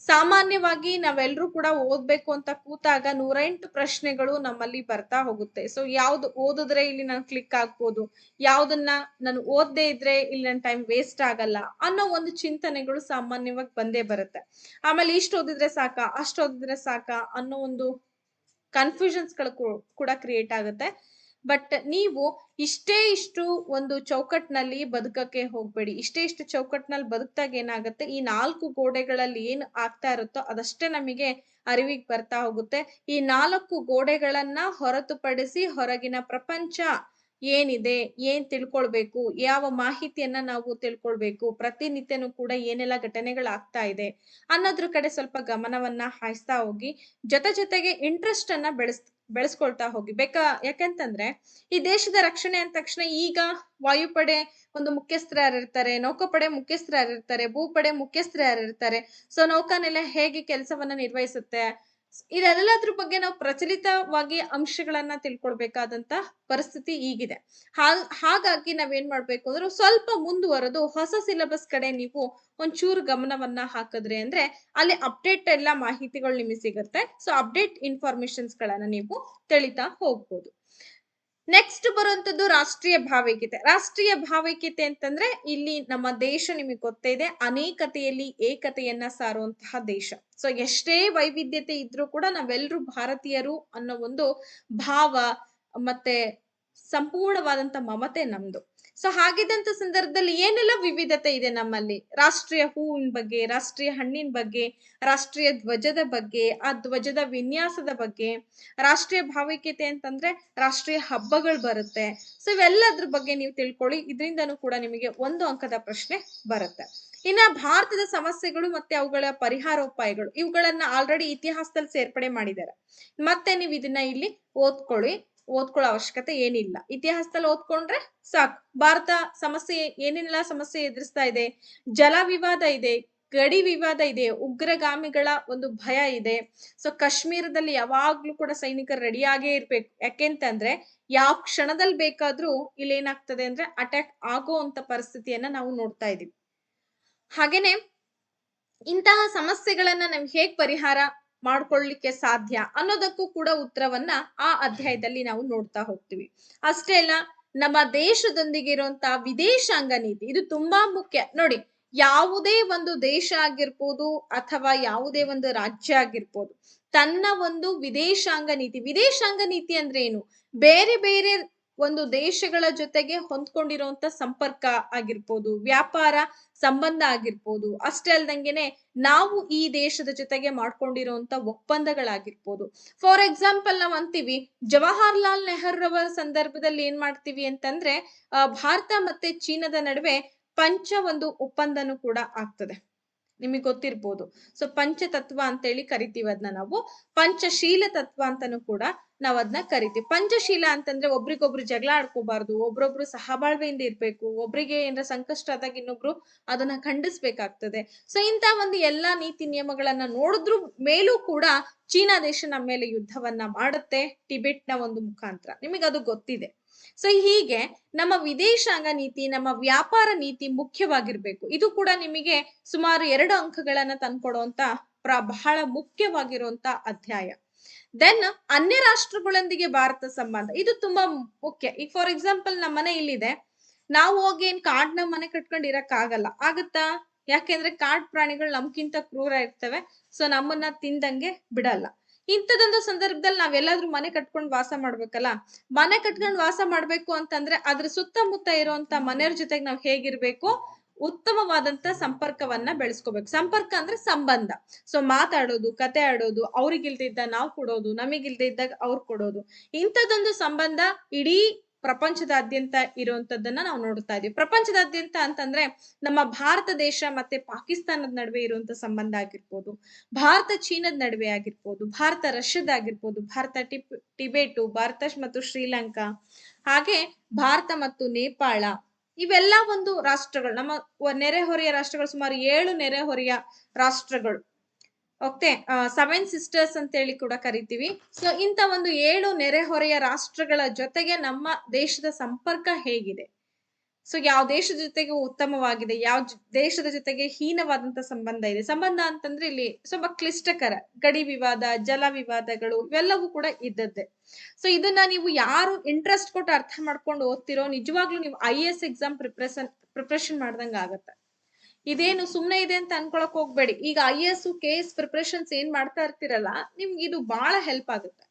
ಸಾಮಾನ್ಯವಾಗಿ ನಾವೆಲ್ಲರೂ ಕೂಡ ಓದ್ಬೇಕು ಅಂತ ಕೂತಾಗ 108 ಪ್ರಶ್ನೆಗಳು ನಮ್ಮಲ್ಲಿ ಬರ್ತಾ ಹೋಗುತ್ತೆ. ಸೊ ಯಾವ್ದು ಓದಿದ್ರೆ ಇಲ್ಲಿ ನಾನು ಕ್ಲಿಕ್ ಆಗ್ಬೋದು, ಯಾವ್ದನ್ನ ನಾನು ಓದದೇ ಇದ್ರೆ ಇಲ್ಲಿ ನನ್ನ ಟೈಮ್ ವೇಸ್ಟ್ ಆಗಲ್ಲ ಅನ್ನೋ ಒಂದು ಚಿಂತನೆಗಳು ಸಾಮಾನ್ಯವಾಗಿ ಬಂದೇ ಬರುತ್ತೆ. ಆಮೇಲೆ ಇಷ್ಟು ಓದಿದ್ರೆ ಸಾಕಾ, ಅಷ್ಟು ಓದಿದ್ರೆ ಸಾಕಾ ಅನ್ನೋ ಒಂದು ಕನ್ಫ್ಯೂಷನ್ಸ್ ಗಳು ಕೂಡ ಕ್ರಿಯೇಟ್ ಆಗುತ್ತೆ. ಬಟ್ ನೀವು ಇಷ್ಟು ಒಂದು ಚೌಕಟ್ಟಿನಲ್ಲಿ ಬದುಕಕ್ಕೆ ಹೋಗ್ಬೇಡಿ. ಇಷ್ಟು ಚೌಕಟ್ಟಿನಲ್ಲಿ ಬದುಕ್ದಾಗ ಏನಾಗುತ್ತೆ, ಈ 4 ಗೋಡೆಗಳಲ್ಲಿ ಏನು ಆಗ್ತಾ ಇರುತ್ತೋ ಅದಷ್ಟೇ ನಮಗೆ ಅರಿವಿಗೆ ಬರ್ತಾ ಹೋಗುತ್ತೆ. ಈ 4 ಗೋಡೆಗಳನ್ನ ಹೊರತುಪಡಿಸಿ ಹೊರಗಿನ ಪ್ರಪಂಚ ಏನಿದೆ, ಏನ್ ತಿಳ್ಕೊಳ್ಬೇಕು, ಯಾವ ಮಾಹಿತಿಯನ್ನ ನಾವು ತಿಳ್ಕೊಳ್ಬೇಕು, ಪ್ರತಿನಿತ್ಯನೂ ಕೂಡ ಏನೆಲ್ಲ ಘಟನೆಗಳಾಗ್ತಾ ಇದೆ ಅನ್ನೋದ್ರ ಕಡೆ ಸ್ವಲ್ಪ ಗಮನವನ್ನ ಹಾಯಿಸ್ತಾ ಹೋಗಿ, ಜೊತೆಗೆ ಇಂಟ್ರೆಸ್ಟ್ ಅನ್ನ ಬೆಳೆಸ್ಕೊಳ್ತಾ ಹೋಗಿ. ಯಾಕಂತಂದ್ರೆ ಈ ದೇಶದ ರಕ್ಷಣೆ ಅಂದ ತಕ್ಷಣ ಈಗ ವಾಯುಪಡೆ ಒಂದು ಮುಖ್ಯಸ್ಥರು ಯಾರಿರ್ತಾರೆ, ನೌಕಾಪಡೆ ಮುಖ್ಯಸ್ಥರು ಯಾರಿರ್ತಾರೆ, ಭೂಪಡೆ ಮುಖ್ಯಸ್ಥರು ಯಾರಿರ್ತಾರೆ, ಸೊ ನೌಕಾನೆಲೆ ಹೇಗೆ ಕೆಲಸವನ್ನ ನಿರ್ವಹಿಸುತ್ತೆ, ಇದೆಲ್ಲದ್ರ ಬಗ್ಗೆ ನಾವು ಪ್ರಚಲಿತವಾಗಿ ಅಂಶಗಳನ್ನ ತಿಳ್ಕೊಳ್ಬೇಕಾದಂತ ಪರಿಸ್ಥಿತಿ ಈಗಿದೆ. ಹಾಗಾಗಿ ನಾವೇನ್ ಮಾಡ್ಬೇಕು ಅಂದ್ರೆ ಸ್ವಲ್ಪ ಮುಂದುವರೆದು ಹೊಸ ಸಿಲೆಬಸ್ ಕಡೆ ನೀವು ಒಂಚೂರು ಗಮನವನ್ನ ಹಾಕಿದ್ರೆ ಅಂದ್ರೆ ಅಲ್ಲಿ ಅಪ್ಡೇಟ್ ಎಲ್ಲ ಮಾಹಿತಿಗಳು ನಿಮಗೆ ಸಿಗುತ್ತೆ. ಸೊ ಅಪ್ಡೇಟ್ ಇನ್ಫಾರ್ಮೇಶನ್ಸ್ ಗಳನ್ನ ನೀವು ತಿಳಿತಾ ಹೋಗ್ಬೋದು. ನೆಕ್ಸ್ಟ್ ಬರುವಂತದ್ದು ರಾಷ್ಟ್ರೀಯ ಭಾವೈಕ್ಯತೆ. ರಾಷ್ಟ್ರೀಯ ಭಾವೈಕ್ಯತೆ ಅಂತಂದ್ರೆ ಇಲ್ಲಿ ನಮ್ಮ ದೇಶ ನಿಮಗೆ ಗೊತ್ತೇ ಇದೆ, ಅನೇಕತೆಯಲ್ಲಿ ಏಕತೆಯನ್ನ ಸಾರುವಂತಹ ದೇಶ. ಸೊ ಎಷ್ಟೇ ವೈವಿಧ್ಯತೆ ಇದ್ರೂ ಕೂಡ ನಾವೆಲ್ಲರೂ ಭಾರತೀಯರು ಅನ್ನೋ ಒಂದು ಭಾವ ಮತ್ತೆ ಸಂಪೂರ್ಣವಾದಂತ ಮಮತೆ ನಮ್ದು. ಸೊ ಹಾಗಿದ್ದಂತ ಸಂದರ್ಭದಲ್ಲಿ ಏನೆಲ್ಲ ವಿವಿಧತೆ ಇದೆ ನಮ್ಮಲ್ಲಿ, ರಾಷ್ಟ್ರೀಯ ಹೂವಿನ ಬಗ್ಗೆ, ರಾಷ್ಟ್ರೀಯ ಹಣ್ಣಿನ ಬಗ್ಗೆ, ರಾಷ್ಟ್ರೀಯ ಧ್ವಜದ ಬಗ್ಗೆ, ಆ ಧ್ವಜದ ವಿನ್ಯಾಸದ ಬಗ್ಗೆ, ರಾಷ್ಟ್ರೀಯ ಭಾವೈಕ್ಯತೆ ಅಂತಂದ್ರೆ ರಾಷ್ಟ್ರೀಯ ಹಬ್ಬಗಳು ಬರುತ್ತೆ. ಸೊ ಇವೆಲ್ಲದ್ರ ಬಗ್ಗೆ ನೀವು ತಿಳ್ಕೊಳ್ಳಿ, ಇದರಿಂದನೂ ಕೂಡ ನಿಮಗೆ 1 ಅಂಕದ ಪ್ರಶ್ನೆ ಬರುತ್ತೆ. ಇನ್ನ ಭಾರತದ ಸಮಸ್ಯೆಗಳು ಮತ್ತೆ ಅವುಗಳ ಪರಿಹಾರೋಪಾಯಗಳು, ಇವುಗಳನ್ನ ಆಲ್ರೆಡಿ ಇತಿಹಾಸದಲ್ಲಿ ಸೇರ್ಪಡೆ ಮಾಡಿದ್ದಾರೆ. ಮತ್ತೆ ನೀವು ಇದನ್ನ ಇಲ್ಲಿ ಓದ್ಕೊಳ್ಳೋ ಅವಶ್ಯಕತೆ ಏನಿಲ್ಲ, ಇತಿಹಾಸದಲ್ಲಿ ಓದ್ಕೊಂಡ್ರೆ ಸಾಕು. ಭಾರತ ಏನೆಲ್ಲ ಸಮಸ್ಯೆ ಎದುರಿಸ್ತಾ ಇದೆ, ಜಲ ವಿವಾದ ಇದೆ, ಗಡಿ ವಿವಾದ ಇದೆ, ಉಗ್ರಗಾಮಿಗಳ ಒಂದು ಭಯ ಇದೆ. ಸೊ ಕಾಶ್ಮೀರದಲ್ಲಿ ಯಾವಾಗ್ಲೂ ಕೂಡ ಸೈನಿಕರು ರೆಡಿಯಾಗೇ ಇರ್ಬೇಕು. ಯಾಕೆಂತಂದ್ರೆ ಯಾವ ಕ್ಷಣದಲ್ಲಿ ಬೇಕಾದ್ರೂ ಇಲ್ಲಿ ಏನಾಗ್ತದೆ ಅಂದ್ರೆ ಅಟ್ಯಾಕ್ ಆಗುವಂತ ಪರಿಸ್ಥಿತಿಯನ್ನ ನಾವು ನೋಡ್ತಾ ಇದೀವಿ. ಹಾಗೇನೆ ಇಂತಹ ಸಮಸ್ಯೆಗಳನ್ನ ನಾವು ಹೇಗ್ ಪರಿಹಾರ ಮಾಡ್ಕೊಳ್ಳಿಕ್ಕೆ ಸಾಧ್ಯ ಅನ್ನೋದಕ್ಕೂ ಕೂಡ ಉತ್ತರವನ್ನ ಆ ಅಧ್ಯಾಯದಲ್ಲಿ ನಾವು ನೋಡ್ತಾ ಹೋಗ್ತೀವಿ. ಅಷ್ಟೇ ಅಲ್ಲ, ನಮ್ಮ ದೇಶದೊಂದಿಗೆ ಇರುವಂತಹ ವಿದೇಶಾಂಗ ನೀತಿ, ಇದು ತುಂಬಾ ಮುಖ್ಯ. ನೋಡಿ, ಯಾವುದೇ ಒಂದು ದೇಶ ಆಗಿರ್ಬೋದು ಅಥವಾ ಯಾವುದೇ ಒಂದು ರಾಜ್ಯ ಆಗಿರ್ಬೋದು, ತನ್ನ ಒಂದು ವಿದೇಶಾಂಗ ನೀತಿ ಅಂದ್ರೆ ಏನು? ಬೇರೆ ಬೇರೆ ಒಂದು ದೇಶಗಳ ಜೊತೆಗೆ ಹೊಂದ್ಕೊಂಡಿರುವಂತ ಸಂಪರ್ಕ ಆಗಿರ್ಬೋದು, ವ್ಯಾಪಾರ ಸಂಬಂಧ ಆಗಿರ್ಬೋದು, ಅಷ್ಟೇ ಅಲ್ದಂಗೆನೆ ನಾವು ಈ ದೇಶದ ಜೊತೆಗೆ ಮಾಡ್ಕೊಂಡಿರುವಂತ ಒಪ್ಪಂದಗಳಾಗಿರ್ಬೋದು. ಫಾರ್ ಎಕ್ಸಾಂಪಲ್ ನಾವ್ ಅಂತೀವಿ, ಜವಾಹರ್ಲಾಲ್ ನೆಹರು ಸಂದರ್ಭದಲ್ಲಿ ಏನ್ ಮಾಡ್ತೀವಿ ಅಂತಂದ್ರೆ, ಭಾರತ ಮತ್ತೆ ಚೀನಾದ ನಡುವೆ ಒಂದು ಒಪ್ಪಂದನು ಕೂಡ ಆಗ್ತದೆ. ನಿಮಗೆ ಗೊತ್ತಿರ್ಬೋದು. ಸೊ ಪಂಚತತ್ವ ಅಂತೇಳಿ ಕರಿತೀವಿ ಅದನ್ನ ನಾವು. ಪಂಚಶೀಲ ತತ್ವ ಅಂತಾನು ಕೂಡ ನಾವ್ ಅದನ್ನ ಕರಿತೀವಿ. ಪಂಚಶೀಲ ಅಂತಂದ್ರೆ ಒಬ್ರಿಗೊಬ್ರು ಜಗಳ ಆಡ್ಕೋಬಾರ್ದು, ಒಬ್ರೊಬ್ರು ಸಹಬಾಳ್ವೆಯಿಂದ ಇರ್ಬೇಕು, ಒಬ್ರಿಗೆ ಏನಾರ ಸಂಕಷ್ಟ ಆದಾಗ ಇನ್ನೊಬ್ರು ಅದನ್ನ ಖಂಡಿಸ್ಬೇಕಾಗ್ತದೆ. ಸೊ ಇಂತ ಒಂದು ಎಲ್ಲಾ ನೀತಿ ನಿಯಮಗಳನ್ನ ನೋಡಿದ್ರು ಮೇಲೂ ಕೂಡ ಚೀನಾ ದೇಶ ನಮ್ಮ ಮೇಲೆ ಯುದ್ಧವನ್ನ ಮಾಡುತ್ತೆ, ಟಿಬೆಟ್ ನ ಒಂದು ಮುಖಾಂತರ. ನಿಮಗದು ಗೊತ್ತಿದೆ. ಸೊ ಹೀಗೆ ನಮ್ಮ ವಿದೇಶಾಂಗ ನೀತಿ, ನಮ್ಮ ವ್ಯಾಪಾರ ನೀತಿ ಮುಖ್ಯವಾಗಿರ್ಬೇಕು. ಇದು ಕೂಡ ನಿಮಗೆ ಸುಮಾರು 2 ಅಂಕಗಳನ್ನ ತಂದ್ಕೊಡುವಂತ ಬಹಳ ಮುಖ್ಯವಾಗಿರುವಂತ ಅಧ್ಯಾಯ. ದೆನ್ ಅನ್ಯ ರಾಷ್ಟ್ರಗಳೊಂದಿಗೆ ಭಾರತ ಸಂಬಂಧ, ಇದು ತುಂಬಾ ಮುಖ್ಯ. ಈಗ ಫಾರ್ ಎಕ್ಸಾಂಪಲ್ ನಮ್ಮ ಮನೆ ಇಲ್ಲಿದೆ, ನಾವು ಹೋಗಿ ಏನ್ ಕಾಡ್ನ ಮನೆ ಕಟ್ಕೊಂಡ್ ಇರಕ್ ಆಗಲ್ಲ, ಆಗುತ್ತಾ? ಯಾಕೆಂದ್ರೆ ಕಾಡ್ ಪ್ರಾಣಿಗಳು ನಮ್ಗಿಂತ ಕ್ರೂರ ಇರ್ತವೆ. ಸೊ ನಮ್ಮನ್ನ ತಿಂದಂಗೆ ಬಿಡಲ್ಲ. ಇಂಥದೊಂದು ಸಂದರ್ಭದಲ್ಲಿ ನಾವೆಲ್ಲಾದ್ರೂ ಮನೆ ಕಟ್ಕೊಂಡು ವಾಸ ಮಾಡ್ಬೇಕಲ್ಲ. ಮನೆ ಕಟ್ಕೊಂಡು ವಾಸ ಮಾಡ್ಬೇಕು ಅಂತಂದ್ರೆ ಅದ್ರ ಸುತ್ತಮುತ್ತ ಇರುವಂತ ಮನೆಯವ್ರ ಜೊತೆಗೆ ನಾವ್ ಹೇಗಿರ್ಬೇಕು? ಉತ್ತಮವಾದಂತ ಸಂಪರ್ಕವನ್ನ ಬೆಳೆಸ್ಕೋಬೇಕು. ಸಂಪರ್ಕ ಅಂದ್ರೆ ಸಂಬಂಧ. ಸೊ ಮಾತಾಡೋದು, ಕತೆ ಆಡೋದು, ಅವ್ರಿಗಿಲ್ದಿದ್ದ ನಾವ್ ಕೊಡೋದು, ನಮಿಗಿಲ್ದೇ ಇದ್ದಾಗ ಅವ್ರು ಕೊಡೋದು, ಇಂಥದೊಂದು ಸಂಬಂಧ ಇಡೀ ಪ್ರಪಂಚದಾದ್ಯಂತ ಇರುವಂತದ್ದನ್ನ ನಾವು ನೋಡ್ತಾ ಇದೀವಿ. ಪ್ರಪಂಚದಾದ್ಯಂತ ಅಂತಂದ್ರೆ ನಮ್ಮ ಭಾರತ ದೇಶ ಮತ್ತೆ ಪಾಕಿಸ್ತಾನದ ನಡುವೆ ಇರುವಂತ ಸಂಬಂಧ ಆಗಿರ್ಬೋದು, ಭಾರತ ಚೀನಾದ ನಡುವೆ ಆಗಿರ್ಬೋದು, ಭಾರತ ರಷ್ಯಾದ ಆಗಿರ್ಬೋದು, ಭಾರತ ಟಿಬೆಟ್, ಭಾರತ ಮತ್ತು ಶ್ರೀಲಂಕಾ, ಹಾಗೆ ಭಾರತ ಮತ್ತು ನೇಪಾಳ, ಇವೆಲ್ಲ ಒಂದು ರಾಷ್ಟ್ರಗಳು, ನಮ್ಮ ನೆರೆಹೊರೆಯ ರಾಷ್ಟ್ರಗಳು. ಸುಮಾರು 7 ನೆರೆಹೊರೆಯ ರಾಷ್ಟ್ರಗಳು. ಓಕೆ, 7 ಸಿಸ್ಟರ್ಸ್ ಅಂತ ಹೇಳಿ ಕೂಡ ಕರಿತೀವಿ. ಸೊ ಇಂತ ಒಂದು 7 ನೆರೆಹೊರೆಯ ರಾಷ್ಟ್ರಗಳ ಜೊತೆಗೆ ನಮ್ಮ ದೇಶದ ಸಂಪರ್ಕ ಹೇಗಿದೆ? ಸೊ ಯಾವ ದೇಶದ ಜೊತೆಗೆ ಉತ್ತಮವಾಗಿದೆ, ಯಾವ ದೇಶದ ಜೊತೆಗೆ ಹೀನವಾದಂತ ಸಂಬಂಧ ಇದೆ? ಸಂಬಂಧ ಅಂತಂದ್ರೆ ಇಲ್ಲಿ ಸ್ವಲ್ಪ ಕ್ಲಿಷ್ಟಕರ, ಗಡಿ ವಿವಾದ, ಜಲ ವಿವಾದಗಳು ಇವೆಲ್ಲವೂ ಕೂಡ ಇದ್ದದ್ದೇ. ಸೊ ಇದನ್ನ ನೀವು ಯಾರು ಇಂಟ್ರೆಸ್ಟ್ ಕೊಟ್ಟು ಅರ್ಥ ಮಾಡ್ಕೊಂಡು ಓದ್ತಿರೋ, ನಿಜವಾಗ್ಲೂ ನೀವು IAS ಎಕ್ಸಾಮ್ ಪ್ರಿಪ್ರೇಷನ್ ಮಾಡ್ದಂಗ ಆಗತ್ತೆ. ಇದೇನು ಸುಮ್ನೆ ಇದೆ ಅಂತ ಅನ್ಕೊಳಕ್ ಹೋಗ್ಬೇಡಿ. ಈಗ IAS KS ಪ್ರಿಪ್ರೇಷನ್ಸ್ ಏನ್ ಮಾಡ್ತಾ ಇರ್ತಿರಲ್ಲ, ನಿಮ್ಗೆ ಇದು ಬಹಳ ಹೆಲ್ಪ್ ಆಗುತ್ತೆ.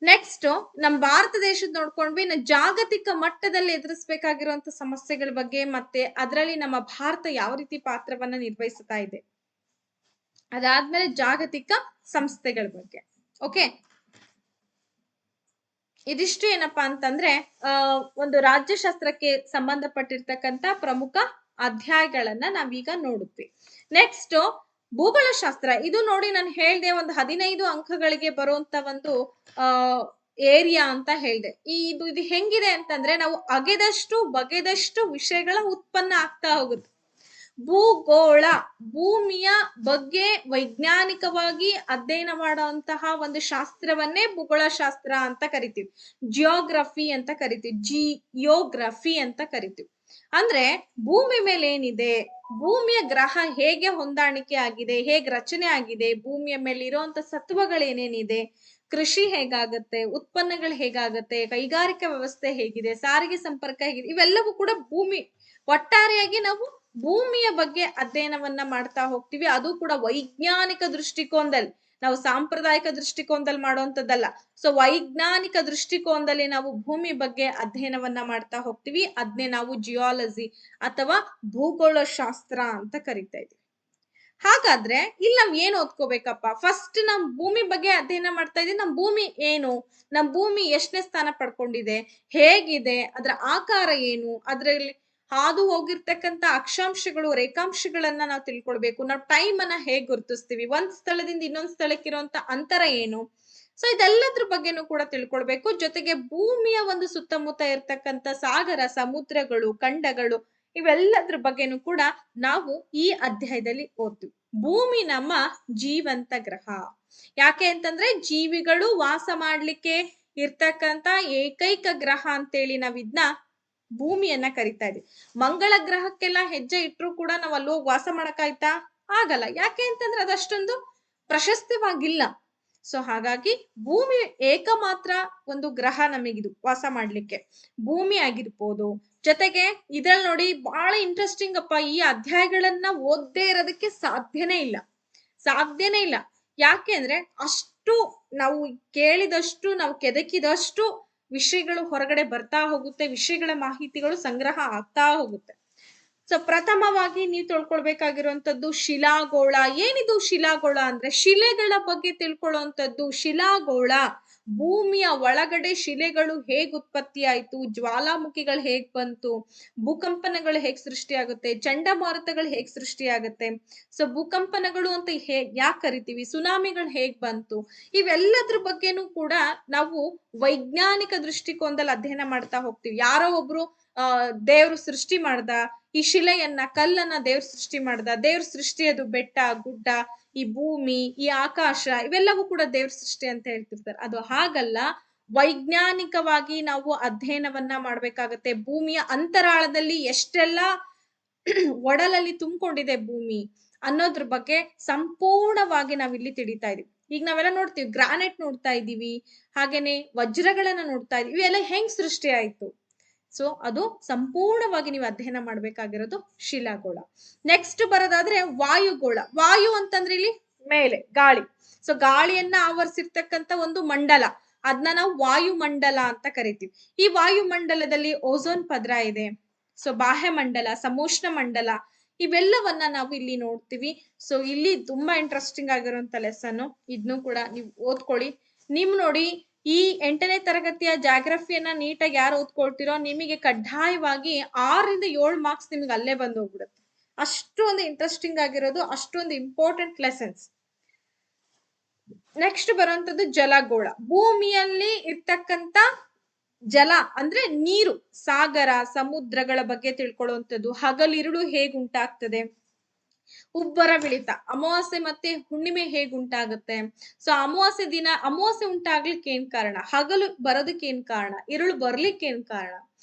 ನೆಕ್ಸ್ಟ್ ನಮ್ ಭಾರತ ದೇಶದ ನೋಡ್ಕೊಂಡ್ವಿ, ಜಾಗತಿಕ ಮಟ್ಟದಲ್ಲಿ ಎದುರಿಸಬೇಕಾಗಿರುವಂತ ಸಮಸ್ಯೆಗಳ ಬಗ್ಗೆ, ಮತ್ತೆ ಅದರಲ್ಲಿ ನಮ್ಮ ಭಾರತ ಯಾವ ರೀತಿ ಪಾತ್ರವನ್ನ ನಿರ್ವಹಿಸ್ತಾ ಇದೆ. ಅದಾದ್ಮೇಲೆ ಜಾಗತಿಕ ಸಂಸ್ಥೆಗಳ ಬಗ್ಗೆ. ಓಕೆ, ಇದಿಷ್ಟು ಏನಪ್ಪಾ ಅಂತಂದ್ರೆ ಒಂದು ರಾಜ್ಯಶಾಸ್ತ್ರಕ್ಕೆ ಸಂಬಂಧಪಟ್ಟಿರ್ತಕ್ಕಂತ ಪ್ರಮುಖ ಅಧ್ಯಾಯಗಳನ್ನ ನಾವೀಗ ನೋಡುತ್ವಿ. ನೆಕ್ಸ್ಟ್ ಭೂಗೋಳಶಾಸ್ತ್ರ. ಇದು ನೋಡಿ, ನಾನು ಹೇಳ್ದೆ ಒಂದು 15 ಅಂಕಗಳಿಗೆ ಬರುವಂತ ಒಂದು ಏರಿಯಾ ಅಂತ ಹೇಳ್ದೆ. ಇದು ಹೆಂಗಿದೆ ಅಂತಂದ್ರೆ, ನಾವು ಬಗೆದಷ್ಟು ವಿಷಯಗಳ ಉತ್ಪನ್ನ ಆಗ್ತಾ ಹೋಗುತ್ತೆ. ಭೂಗೋಳ, ಭೂಮಿಯ ಬಗ್ಗೆ ವೈಜ್ಞಾನಿಕವಾಗಿ ಅಧ್ಯಯನ ಮಾಡುವಂತಹ ಒಂದು ಶಾಸ್ತ್ರವನ್ನೇ ಭೂಗೋಳಶಾಸ್ತ್ರ ಅಂತ ಕರಿತೀವಿ. ಜಿಯೋಗ್ರಫಿ ಅಂತ ಕರಿತೀವಿ, ಜಿಯೋಗ್ರಫಿ ಅಂತ ಕರಿತೀವಿ. ಅಂದ್ರೆ ಭೂಮಿ ಮೇಲೆ ಏನಿದೆ, ಭೂಮಿಯ ಗ್ರಹ ಹೇಗೆ ಹೊಂದಾಣಿಕೆ ಆಗಿದೆ, ಹೇಗೆ ರಚನೆ ಆಗಿದೆ, ಭೂಮಿಯ ಮೇಲೆ ಇರುವಂತ ಸತ್ವಗಳೇನೇನಿದೆ, ಕೃಷಿ ಹೇಗಾಗತ್ತೆ, ಉತ್ಪನ್ನಗಳು ಹೇಗಾಗತ್ತೆ, ಕೈಗಾರಿಕಾ ವ್ಯವಸ್ಥೆ ಹೇಗಿದೆ, ಸಾರಿಗೆ ಸಂಪರ್ಕ ಹೇಗಿದೆ, ಇವೆಲ್ಲವೂ ಕೂಡ ಒಟ್ಟಾರೆಯಾಗಿ ನಾವು ಭೂಮಿಯ ಬಗ್ಗೆ ಅಧ್ಯಯನವನ್ನ ಮಾಡ್ತಾ ಹೋಗ್ತೀವಿ. ಅದು ಕೂಡ ವೈಜ್ಞಾನಿಕ ದೃಷ್ಟಿಕೋನದಲ್ಲಿ, ನಾವು ಸಾಂಪ್ರದಾಯಿಕ ದೃಷ್ಟಿಕೋನದಲ್ಲಿ ಮಾಡುವಂತದ್ದಲ್ಲ. ಸೊ ವೈಜ್ಞಾನಿಕ ದೃಷ್ಟಿಕೋನದಲ್ಲಿ ನಾವು ಭೂಮಿ ಬಗ್ಗೆ ಅಧ್ಯಯನವನ್ನ ಮಾಡ್ತಾ ಹೋಗ್ತೀವಿ. ಅದನ್ನೇ ನಾವು ಜಿಯಾಲಜಿ ಅಥವಾ ಭೂಗೋಳ ಶಾಸ್ತ್ರ ಅಂತ ಕರಿತಾ ಇದೀವಿ. ಹಾಗಾದ್ರೆ ಇಲ್ಲಿ ನಾವ್ ಏನ್ ಓದ್ಕೋಬೇಕಪ್ಪ? ಫಸ್ಟ್ ನಮ್ ಭೂಮಿ ಬಗ್ಗೆ ಅಧ್ಯಯನ ಮಾಡ್ತಾ ಇದೀವಿ. ನಮ್ ಭೂಮಿ ಏನು, ನಮ್ ಭೂಮಿ ಎಷ್ಟನೇ ಸ್ಥಾನ ಪಡ್ಕೊಂಡಿದೆ, ಹೇಗಿದೆ, ಅದರ ಆಕಾರ ಏನು, ಅದ್ರಲ್ಲಿ ಹಾದು ಹೋಗಿರ್ತಕ್ಕಂತ ಅಕ್ಷಾಂಶಗಳು, ರೇಖಾಂಶಗಳನ್ನ ನಾವು ತಿಳ್ಕೊಳ್ಬೇಕು. ನಾವು ಟೈಮ್ ಅನ್ನ ಹೇಗ್ ಗುರುತಿಸ್ತೀವಿ, ಒಂದ್ ಸ್ಥಳದಿಂದ ಇನ್ನೊಂದ್ ಸ್ಥಳಕ್ಕಿರುವಂತ ಅಂತರ ಏನು, ಸೊ ಇದೆಲ್ಲದ್ರ ಬಗ್ಗೆನೂ ಕೂಡ ತಿಳ್ಕೊಳ್ಬೇಕು. ಜೊತೆಗೆ ಭೂಮಿಯ ಒಂದು ಸುತ್ತಮುತ್ತ ಇರ್ತಕ್ಕಂತ ಸಾಗರ, ಸಮುದ್ರಗಳು, ಖಂಡಗಳು, ಇವೆಲ್ಲದ್ರ ಬಗ್ಗೆನೂ ಕೂಡ ನಾವು ಈ ಅಧ್ಯಾಯದಲ್ಲಿ ಓದ್ತೀವಿ. ಭೂಮಿ ನಮ್ಮ ಜೀವಂತ ಗ್ರಹ. ಯಾಕೆ ಅಂತಂದ್ರೆ ಜೀವಿಗಳು ವಾಸ ಮಾಡ್ಲಿಕ್ಕೆ ಇರ್ತಕ್ಕಂತ ಏಕೈಕ ಗ್ರಹ ಅಂತೇಳಿ ನಾವಿದ್ನ ಭೂಮಿಯನ್ನ ಕರಿತಾ ಇದೀವಿ. ಮಂಗಳ ಗ್ರಹಕ್ಕೆಲ್ಲ ಹೆಜ್ಜೆ ಇಟ್ರು ಕೂಡ ನಾವ್ ಅಲ್ಲಿ ಹೋಗಿ ವಾಸ ಮಾಡಕ್ಕಾಯ್ತಾ? ಆಗಲ್ಲ. ಯಾಕೆ ಅಂತಂದ್ರೆ ಅದಷ್ಟೊಂದು ಪ್ರಶಸ್ತಿವಾಗಿಲ್ಲ. ಸೊ ಹಾಗಾಗಿ ಭೂಮಿ ಏಕಮಾತ್ರ ಒಂದು ಗ್ರಹ ನಮಗಿದು ವಾಸ ಮಾಡ್ಲಿಕ್ಕೆ. ಭೂಮಿ ಆಗಿರ್ಬೋದು. ಜೊತೆಗೆ ಇದ್ರಲ್ಲಿ ನೋಡಿ ಬಹಳ ಇಂಟ್ರೆಸ್ಟಿಂಗ್ ಅಪ್ಪ, ಈ ಅಧ್ಯಾಯಗಳನ್ನ ಓದದೇ ಇರೋದಕ್ಕೆ ಸಾಧ್ಯನೇ ಇಲ್ಲ. ಯಾಕೆ ಅಂದ್ರೆ ಅಷ್ಟು ನಾವು ಕೇಳಿದಷ್ಟು, ನಾವು ಕೆದಕಿದಷ್ಟು ವಿಷಯಗಳು ಹೊರಗಡೆ ಬರ್ತಾ ಹೋಗುತ್ತೆ, ವಿಷಯಗಳ ಮಾಹಿತಿಗಳು ಸಂಗ್ರಹ ಆಗ್ತಾ ಹೋಗುತ್ತೆ. ಸೊ ಪ್ರಥಮವಾಗಿ ನೀವು ತಿಳ್ಕೊಳ್ಬೇಕಾಗಿರುವಂತದ್ದು ಶಿಲಾಗೋಳ. ಏನಿದು ಶಿಲಾಗೋಳ ಅಂದ್ರೆ ಶಿಲೆಗಳ ಬಗ್ಗೆ ತಿಳ್ಕೊಳ್ಳುವಂಥದ್ದು. ಶಿಲಾಗೋಳ ಭೂಮಿಯ ಒಳಗಡೆ ಶಿಲೆಗಳು ಹೇಗ್ ಉತ್ಪತ್ತಿ ಆಯ್ತು, ಜ್ವಾಲಾಮುಖಿಗಳು ಹೇಗ್ ಬಂತು, ಭೂಕಂಪನಗಳು ಹೇಗ್ ಸೃಷ್ಟಿಯಾಗುತ್ತೆ, ಚಂಡಮಾರುತಗಳು ಹೇಗ್ ಸೃಷ್ಟಿಯಾಗುತ್ತೆ, ಸೊ ಭೂಕಂಪನಗಳು ಅಂತ ಯಾಕೆ ಕರಿತೀವಿ, ಸುನಾಮಿಗಳು ಹೇಗ್ ಬಂತು, ಇವೆಲ್ಲದ್ರ ಬಗ್ಗೆನೂ ಕೂಡ ನಾವು ವೈಜ್ಞಾನಿಕ ದೃಷ್ಟಿಕೋನದಲ್ಲಿ ಅಧ್ಯಯನ ಮಾಡ್ತಾ ಹೋಗ್ತೀವಿ. ಯಾರೋ ಒಬ್ರು ದೇವ್ರು ಸೃಷ್ಟಿ ಮಾಡ್ದ ಈ ಶಿಲೆಯನ್ನ, ಕಲ್ಲನ್ನ ದೇವ್ರ ಸೃಷ್ಟಿ ಮಾಡ್ದ, ದೇವ್ರ ಸೃಷ್ಟಿ ಅದು ಬೆಟ್ಟ ಗುಡ್ಡ, ಈ ಭೂಮಿ, ಈ ಆಕಾಶ, ಇವೆಲ್ಲವೂ ಕೂಡ ದೇವ್ರ ಸೃಷ್ಟಿ ಅಂತ ಹೇಳ್ತಿರ್ತಾರೆ. ಅದು ಹಾಗಲ್ಲ. ವೈಜ್ಞಾನಿಕವಾಗಿ ನಾವು ಅಧ್ಯಯನವನ್ನ ಮಾಡ್ಬೇಕಾಗತ್ತೆ. ಭೂಮಿಯ ಅಂತರಾಳದಲ್ಲಿ ಎಷ್ಟೆಲ್ಲ ಒಡಲಲ್ಲಿ ತುಂಬಿಕೊಂಡಿದೆ ಭೂಮಿ ಅನ್ನೋದ್ರ ಬಗ್ಗೆ ಸಂಪೂರ್ಣವಾಗಿ ನಾವಿಲ್ಲಿ ತಿಳಿತಾ ಇದೀವಿ. ಈಗ ನಾವೆಲ್ಲ ನೋಡ್ತೀವಿ, ಗ್ರಾನೈಟ್ ನೋಡ್ತಾ ಇದೀವಿ, ಹಾಗೇನೆ ವಜ್ರಗಳನ್ನ ನೋಡ್ತಾ ಇದೀವಿ. ಇವೆಲ್ಲ ಹೆಂಗ್ ಸೃಷ್ಟಿ ಆಯ್ತು? ಸೊ ಅದು ಸಂಪೂರ್ಣವಾಗಿ ನೀವು ಅಧ್ಯಯನ ಮಾಡ್ಬೇಕಾಗಿರೋದು ಶಿಲಾಗೋಳ. ನೆಕ್ಸ್ಟ್ ಬರೋದಾದ್ರೆ ವಾಯುಗೋಳ. ವಾಯು ಅಂತಂದ್ರೆ ಇಲ್ಲಿ ಮೇಲೆ ಗಾಳಿ. ಸೊ ಗಾಳಿಯನ್ನ ಆವರಿಸಿರ್ತಕ್ಕಂಥ ಒಂದು ಮಂಡಲ, ಅದನ್ನ ನಾವು ವಾಯುಮಂಡಲ ಅಂತ ಕರಿತೀವಿ. ಈ ವಾಯುಮಂಡಲದಲ್ಲಿ ಓಝೋನ್ ಪದರ ಇದೆ. ಸೊ ಬಾಹ್ಯ ಮಂಡಲ, ಸಮೋಷ್ಣ ಮಂಡಲ, ಇವೆಲ್ಲವನ್ನ ನಾವು ಇಲ್ಲಿ ನೋಡ್ತೀವಿ. ಸೊ ಇಲ್ಲಿ ತುಂಬಾ ಇಂಟ್ರೆಸ್ಟಿಂಗ್ ಆಗಿರುವಂತ ಲೆಸನ್. ಇದನ್ನು ಕೂಡ ನೀವು ಓದ್ಕೊಳ್ಳಿ. ನಿಮ್ ನೋಡಿ, ಈ 8ನೇ ತರಗತಿಯ ಜಾಗ್ರಫಿಯನ್ನ ನೀಟಾಗಿ ಯಾರು ಓದ್ಕೊಳ್ತಿರೋ ನಿಮಗೆ ಕಡ್ಡಾಯವಾಗಿ 6ರಿಂದ 7 ಮಾರ್ಕ್ಸ್ ನಿಮ್ಗೆ ಅಲ್ಲೇ ಬಂದು ಹೋಗ್ಬಿಡುತ್ತೆ. ಅಷ್ಟೊಂದು ಇಂಟ್ರೆಸ್ಟಿಂಗ್ ಆಗಿರೋದು, ಅಷ್ಟೊಂದು ಇಂಪಾರ್ಟೆಂಟ್ ಲೆಸನ್ಸ್. ನೆಕ್ಸ್ಟ್ ಬರುವಂತದ್ದು ಜಲಗೋಳ. ಭೂಮಿಯಲ್ಲಿ ಇರ್ತಕ್ಕಂತ ಜಲ ಅಂದ್ರೆ ನೀರು, ಸಾಗರ, ಸಮುದ್ರಗಳ ಬಗ್ಗೆ ತಿಳ್ಕೊಳ್ಳುವಂಥದ್ದು. ಹಗಲಿರುಳು ಹೇಗ್ ಉಂಟಾಗ್ತದೆ, ಉಬ್ಬರ ವಿಳಿತ, ಅಮಾವಾಸ್ಯೆ ಮತ್ತೆ ಹುಣ್ಣಿಮೆ ಹೇಗ್ ಉಂಟಾಗುತ್ತೆ, ಸೊ ಅಮಾವಾಸ್ಯೆ ಉಂಟಾಗ್ಲಿಕ್ಕೆ ಏನ್ ಕಾರಣ, ಹಗಲು ಬರೋದಕ್ಕೆ ಏನ್ ಕಾರಣ, ಇರುಳು ಬರ್ಲಿಕ್ಕೆ ಏನ್ ಕಾರಣ,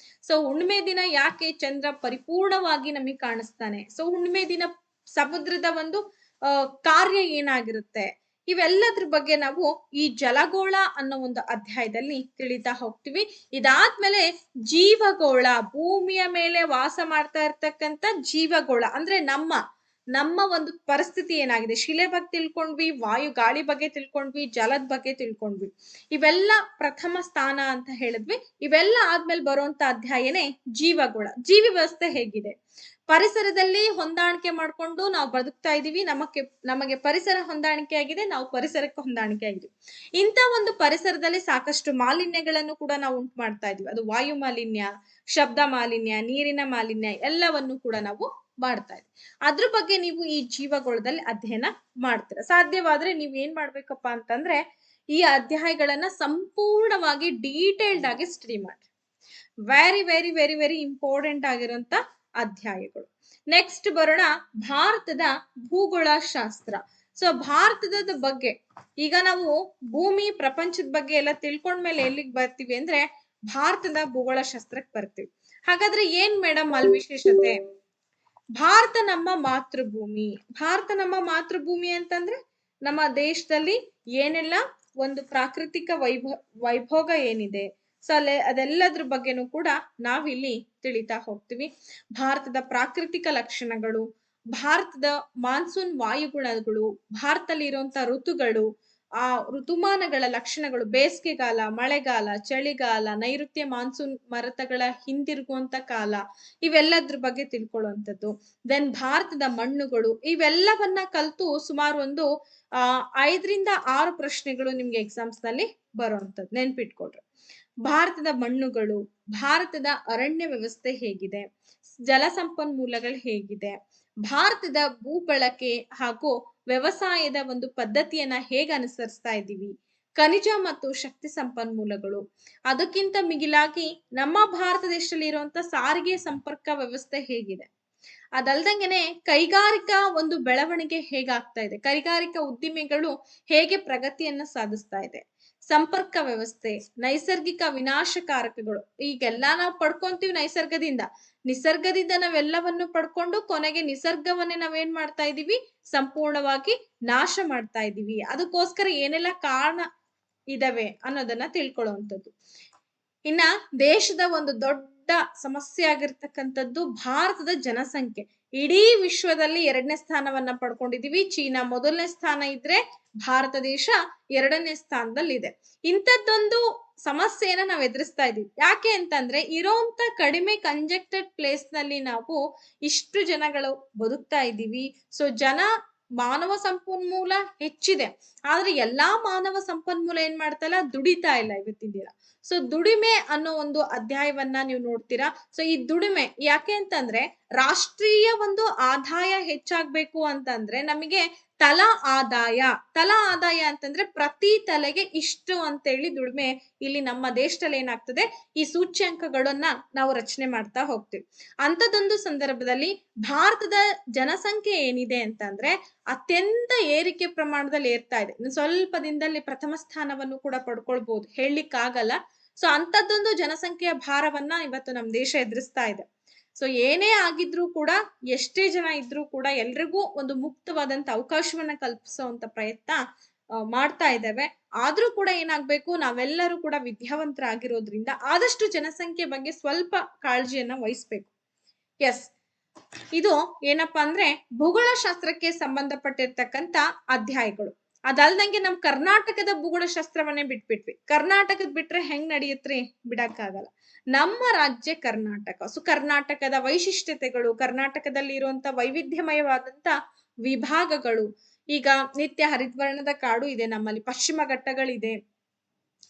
ಸೊ ಹುಣ್ಣಿಮೆ ದಿನ ಯಾಕೆ ಚಂದ್ರ ಪರಿಪೂರ್ಣವಾಗಿ ನಮಗೆ ಕಾಣಿಸ್ತಾನೆ, ಸೊ ಹುಣ್ಣಿಮೆ ದಿನ ಸಮುದ್ರದ ಒಂದು ಕಾರ್ಯ ಏನಾಗಿರುತ್ತೆ, ಇವೆಲ್ಲದ್ರ ಬಗ್ಗೆ ನಾವು ಈ ಜಲಗೋಳ ಅನ್ನೋ ಒಂದು ಅಧ್ಯಾಯದಲ್ಲಿ ತಿಳಿತಾ ಹೋಗ್ತೀವಿ. ಇದಾದ್ಮೇಲೆ ಜೀವಗೋಳ. ಭೂಮಿಯ ಮೇಲೆ ವಾಸ ಮಾಡ್ತಾ ಇರ್ತಕ್ಕಂಥ ಜೀವಗೋಳ ಅಂದ್ರೆ ನಮ್ಮ ಒಂದು ಪರಿಸ್ಥಿತಿ ಏನಾಗಿದೆ. ಶಿಲೆ ಬಗ್ಗೆ ತಿಳ್ಕೊಂಡ್ವಿ, ವಾಯು ಗಾಳಿ ಬಗ್ಗೆ ತಿಳ್ಕೊಂಡ್ವಿ, ಜಲದ ಬಗ್ಗೆ ತಿಳ್ಕೊಂಡ್ವಿ. ಇವೆಲ್ಲ ಪ್ರಥಮ ಸ್ಥಾನ ಅಂತ ಹೇಳಿದ್ವಿ. ಇವೆಲ್ಲ ಆದ್ಮೇಲೆ ಬರುವಂತ ಅಧ್ಯಾಯನೇ ಜೀವಗೋಳ. ಜೀವಿ ವ್ಯವಸ್ಥೆ ಹೇಗಿದೆ, ಪರಿಸರದಲ್ಲಿ ಹೊಂದಾಣಿಕೆ ಮಾಡ್ಕೊಂಡು ನಾವು ಬದುಕ್ತಾ ಇದೀವಿ, ನಮಗೆ ಪರಿಸರ ಹೊಂದಾಣಿಕೆ ಆಗಿದೆ, ನಾವು ಪರಿಸರಕ್ಕೆ ಹೊಂದಾಣಿಕೆ ಆಗಿದ್ವಿ. ಇಂಥ ಒಂದು ಪರಿಸರದಲ್ಲಿ ಸಾಕಷ್ಟು ಮಾಲಿನ್ಯಗಳನ್ನು ಕೂಡ ನಾವು ಉಂಟು ಮಾಡ್ತಾ ಇದೀವಿ. ಅದು ವಾಯು ಮಾಲಿನ್ಯ, ಶಬ್ದ ಮಾಲಿನ್ಯ, ನೀರಿನ ಮಾಲಿನ್ಯ, ಎಲ್ಲವನ್ನು ಕೂಡ ನಾವು ಮಾಡ್ತಾ ಇದ್ವಿ. ಅದ್ರ ಬಗ್ಗೆ ನೀವು ಈ ಜೀವಗೋಳದಲ್ಲಿ ಅಧ್ಯಯನ ಮಾಡ್ತೀರ. ಸಾಧ್ಯವಾದ್ರೆ ನೀವ್ ಏನ್ ಮಾಡ್ಬೇಕಪ್ಪ ಅಂತಂದ್ರೆ ಈ ಅಧ್ಯಾಯಗಳನ್ನ ಸಂಪೂರ್ಣವಾಗಿ ಡೀಟೇಲ್ಡ್ ಆಗಿ ಸ್ಟಡಿ ಮಾಡಿ. Very very very very important ಆಗಿರುವಂತ ಅಧ್ಯಾಯಗಳು. ನೆಕ್ಸ್ಟ್ ಬರೋಣ ಭಾರತದ ಭೂಗೋಳ ಶಾಸ್ತ್ರ. ಸೊ ಭಾರತದ ಬಗ್ಗೆ ಈಗ ನಾವು ಭೂಮಿ ಪ್ರಪಂಚದ ಬಗ್ಗೆ ಎಲ್ಲ ತಿಳ್ಕೊಂಡ್ಮೇಲೆ ಎಲ್ಲಿಗೆ ಬರ್ತೀವಿ ಅಂದ್ರೆ ಭಾರತದ ಭೂಗೋಳ ಶಾಸ್ತ್ರಕ್ಕೆ ಬರ್ತೀವಿ. ಹಾಗಾದ್ರೆ ಏನ್ ಮೇಡಮ್ ಅಲ್ಲಿ ವಿಶೇಷತೆ? ಭಾರತ ನಮ್ಮ ಮಾತೃಭೂಮಿ. ಭಾರತ ನಮ್ಮ ಮಾತೃಭೂಮಿ ಅಂತಂದ್ರೆ ನಮ್ಮ ದೇಶದಲ್ಲಿ ಏನೆಲ್ಲ ಒಂದು ಪ್ರಾಕೃತಿಕ ವೈಭೋಗ ಏನಿದೆ, ಸೊ ಅದೆಲ್ಲದ್ರ ಬಗ್ಗೆನೂ ಕೂಡ ನಾವಿಲ್ಲಿ ತಿಳಿತಾ ಹೋಗ್ತೀವಿ. ಭಾರತದ ಪ್ರಾಕೃತಿಕ ಲಕ್ಷಣಗಳು, ಭಾರತದ ಮಾನ್ಸೂನ್ ವಾಯುಗುಣಗಳು, ಭಾರತದಲ್ಲಿ ಇರುವಂತ ಋತುಗಳು, ಆ ಋತುಮಾನಗಳ ಲಕ್ಷಣಗಳು, ಬೇಸಿಗೆಗಾಲ, ಮಳೆಗಾಲ, ಚಳಿಗಾಲ, ನೈಋತ್ಯ ಮಾನ್ಸೂನ್ ಮಾರುತಗಳ ಹಿಂದಿರುಗುವಂತ ಕಾಲ, ಇವೆಲ್ಲದ್ರ ಬಗ್ಗೆ ತಿಳ್ಕೊಳ್ಳುವಂಥದ್ದು. ದೆನ್ ಭಾರತದ ಮಣ್ಣುಗಳು, ಇವೆಲ್ಲವನ್ನ ಕಲ್ತು ಸುಮಾರು ಒಂದು 5ರಿಂದ 6 ಪ್ರಶ್ನೆಗಳು ನಿಮ್ಗೆ ಎಕ್ಸಾಮ್ಸ್ ನಲ್ಲಿ ಬರುವಂತದ್ದು, ನೆನ್ಪಿಟ್ಕೊಡ್ರಿ. ಭಾರತದ ಮಣ್ಣುಗಳು, ಭಾರತದ ಅರಣ್ಯ ವ್ಯವಸ್ಥೆ ಹೇಗಿದೆ, ಜಲ ಸಂಪನ್ಮೂಲಗಳು ಹೇಗಿದೆ, ಭಾರತದ ಭೂ ಬಳಕೆ ಹಾಗೂ ವ್ಯವಸಾಯದ ಒಂದು ಪದ್ಧತಿಯನ್ನ ಹೇಗೆ ಅನುಸರಿಸ್ತಾ ಇದ್ದೀವಿ, ಖನಿಜ ಮತ್ತು ಶಕ್ತಿ ಸಂಪನ್ಮೂಲಗಳು, ಅದಕ್ಕಿಂತ ಮಿಗಿಲಾಗಿ ನಮ್ಮ ಭಾರತ ದೇಶದಲ್ಲಿ ಇರುವಂತ ಸಾರಿಗೆ ಸಂಪರ್ಕ ವ್ಯವಸ್ಥೆ ಹೇಗಿದೆ, ಅದಲ್ದಂಗೆನೆ ಕೈಗಾರಿಕಾ ಒಂದು ಬೆಳವಣಿಗೆ ಹೇಗಾಗ್ತಾ ಇದೆ, ಕೈಗಾರಿಕಾ ಉದ್ದಿಮೆಗಳು ಹೇಗೆ ಪ್ರಗತಿಯನ್ನ ಸಾಧಿಸ್ತಾ ಇದೆ, ಸಂಪರ್ಕ ವ್ಯವಸ್ಥೆ, ನೈಸರ್ಗಿಕ ವಿನಾಶಕಾರಕಗಳು, ಈಗೆಲ್ಲ ನಾವು ಪಡ್ಕೊಂತೀವಿ ನಿಸರ್ಗದಿಂದ ನಾವೆಲ್ಲವನ್ನು ಪಡ್ಕೊಂಡು ಕೊನೆಗೆ ನಿಸರ್ಗವನ್ನೇ ನಾವೇನ್ ಮಾಡ್ತಾ ಇದೀವಿ, ಸಂಪೂರ್ಣವಾಗಿ ನಾಶ ಮಾಡ್ತಾ ಇದೀವಿ. ಅದಕ್ಕೋಸ್ಕರ ಏನೆಲ್ಲ ಕಾರಣ ಇದಾವೆ ಅನ್ನೋದನ್ನ ತಿಳ್ಕೊಳ್ಳುವಂಥದ್ದು. ಇನ್ನ ದೇಶದ ಒಂದು ದೊಡ್ಡ ಸಮಸ್ಯೆ ಆಗಿರ್ತಕ್ಕಂಥದ್ದು ಭಾರತದ ಜನಸಂಖ್ಯೆ. ಇಡೀ ವಿಶ್ವದಲ್ಲಿ 2ನೇ ಸ್ಥಾನವನ್ನ ಪಡ್ಕೊಂಡಿದೀವಿ. ಚೀನಾ 1ನೇ ಸ್ಥಾನ ಇದ್ರೆ ಭಾರತ ದೇಶ 2ನೇ ಸ್ಥಾನದಲ್ಲಿದೆ. ಇಂಥದ್ದೊಂದು ಸಮಸ್ಯೆಯನ್ನ ನಾವು ಎದುರಿಸ್ತಾ ಇದೀವಿ. ಯಾಕೆ ಅಂತಂದ್ರೆ ಇರೋಂತ ಕಡಿಮೆ ಕಂಜೆಕ್ಟೆಡ್ ಪ್ಲೇಸ್ ನಲ್ಲಿ ನಾವು ಇಷ್ಟು ಜನಗಳು ಬದುಕ್ತಾ ಇದ್ದೀವಿ. ಸೊ ಮಾನವ ಸಂಪನ್ಮೂಲ ಹೆಚ್ಚಿದೆ, ಆದ್ರೆ ಎಲ್ಲಾ ಮಾನವ ಸಂಪನ್ಮೂಲ ಏನ್ ಮಾಡ್ತಾ ಇಲ್ಲ, ದುಡಿತಾ ಇಲ್ಲ ಇವತ್ತಿನ ದಿನ. ಸೊ ದುಡಿಮೆ ಅನ್ನೋ ಒಂದು ಅಧ್ಯಾಯವನ್ನ ನೀವು ನೋಡ್ತೀರಾ. ಸೊ ಈ ದುಡಿಮೆ ಯಾಕೆ ಅಂತಂದ್ರೆ ರಾಷ್ಟ್ರೀಯ ಒಂದು ಆದಾಯ ಹೆಚ್ಚಾಗ್ಬೇಕು ಅಂತಂದ್ರೆ ನಮಗೆ ತಲಾ ಆದಾಯ ಅಂತಂದ್ರೆ ಪ್ರತಿ ತಲೆಗೆ ಇಷ್ಟು ಅಂತೇಳಿ ದುಡಿಮೆ ಇಲ್ಲಿ ನಮ್ಮ ದೇಶದಲ್ಲಿ ಏನಾಗ್ತದೆ, ಈ ಸೂಚ್ಯಂಕಗಳನ್ನ ನಾವು ರಚನೆ ಮಾಡ್ತಾ ಹೋಗ್ತೀವಿ. ಅಂತದೊಂದು ಸಂದರ್ಭದಲ್ಲಿ ಭಾರತದ ಜನಸಂಖ್ಯೆ ಏನಿದೆ ಅಂತಂದ್ರೆ ಅತ್ಯಂತ ಏರಿಕೆ ಪ್ರಮಾಣದಲ್ಲಿ ಏರ್ತಾ ಇದೆ. ಇನ್ನು ಸ್ವಲ್ಪ ದಿನದಲ್ಲಿ ಪ್ರಥಮ ಸ್ಥಾನವನ್ನು ಕೂಡ ಪಡ್ಕೊಳ್ಬಹುದು, ಹೇಳಲಿಕ್ಕಾಗಲ್ಲ. ಸೊ ಅಂತದ್ದೊಂದು ಜನಸಂಖ್ಯೆಯ ಭಾರವನ್ನ ಇವತ್ತು ನಮ್ ದೇಶ ಎದುರಿಸ್ತಾ ಇದೆ. ಸೊ ಏನೇ ಆಗಿದ್ರೂ ಕೂಡ, ಎಷ್ಟೇ ಜನ ಇದ್ರೂ ಕೂಡ ಎಲ್ರಿಗೂ ಒಂದು ಮುಕ್ತವಾದಂತ ಅವಕಾಶವನ್ನ ಕಲ್ಪಿಸುವಂತ ಪ್ರಯತ್ನ ಮಾಡ್ತಾ ಇದ್ದೇವೆ. ಆದ್ರೂ ಕೂಡ ಏನಾಗ್ಬೇಕು, ನಾವೆಲ್ಲರೂ ಕೂಡ ವಿದ್ಯಾವಂತರಾಗಿರೋದ್ರಿಂದ ಆದಷ್ಟು ಜನಸಂಖ್ಯೆ ಬಗ್ಗೆ ಸ್ವಲ್ಪ ಕಾಳಜಿಯನ್ನ ವಹಿಸ್ಬೇಕು. ಎಸ್, ಇದು ಏನಪ್ಪಾ ಅಂದ್ರೆ ಭೂಗೋಳಶಾಸ್ತ್ರಕ್ಕೆ ಸಂಬಂಧಪಟ್ಟಿರ್ತಕ್ಕಂತ ಅಧ್ಯಾಯಗಳು. ಅದಲ್ದಂಗೆ ನಮ್ ಕರ್ನಾಟಕದ ಭೂಗೋಳಶಾಸ್ತ್ರವನ್ನೇ ಬಿಟ್ಬಿಟ್ವಿ. ಕರ್ನಾಟಕದ ಬಿಟ್ರೆ ಹೆಂಗ್ ನಡೆಯುತ್ರಿ, ಬಿಡಕ್ಕಾಗಲ್ಲ. ನಮ್ಮ ರಾಜ್ಯ ಕರ್ನಾಟಕ. ಸೊ ಕರ್ನಾಟಕದ ವೈಶಿಷ್ಟ್ಯತೆಗಳು, ಕರ್ನಾಟಕದಲ್ಲಿ ಇರುವಂತ ವೈವಿಧ್ಯಮಯವಾದಂತ ವಿಭಾಗಗಳು. ಈಗ ನಿತ್ಯ ಹರಿದ್ವರ್ಣದ ಕಾಡು ಇದೆ ನಮ್ಮಲ್ಲಿ, ಪಶ್ಚಿಮ ಘಟ್ಟಗಳಿದೆ.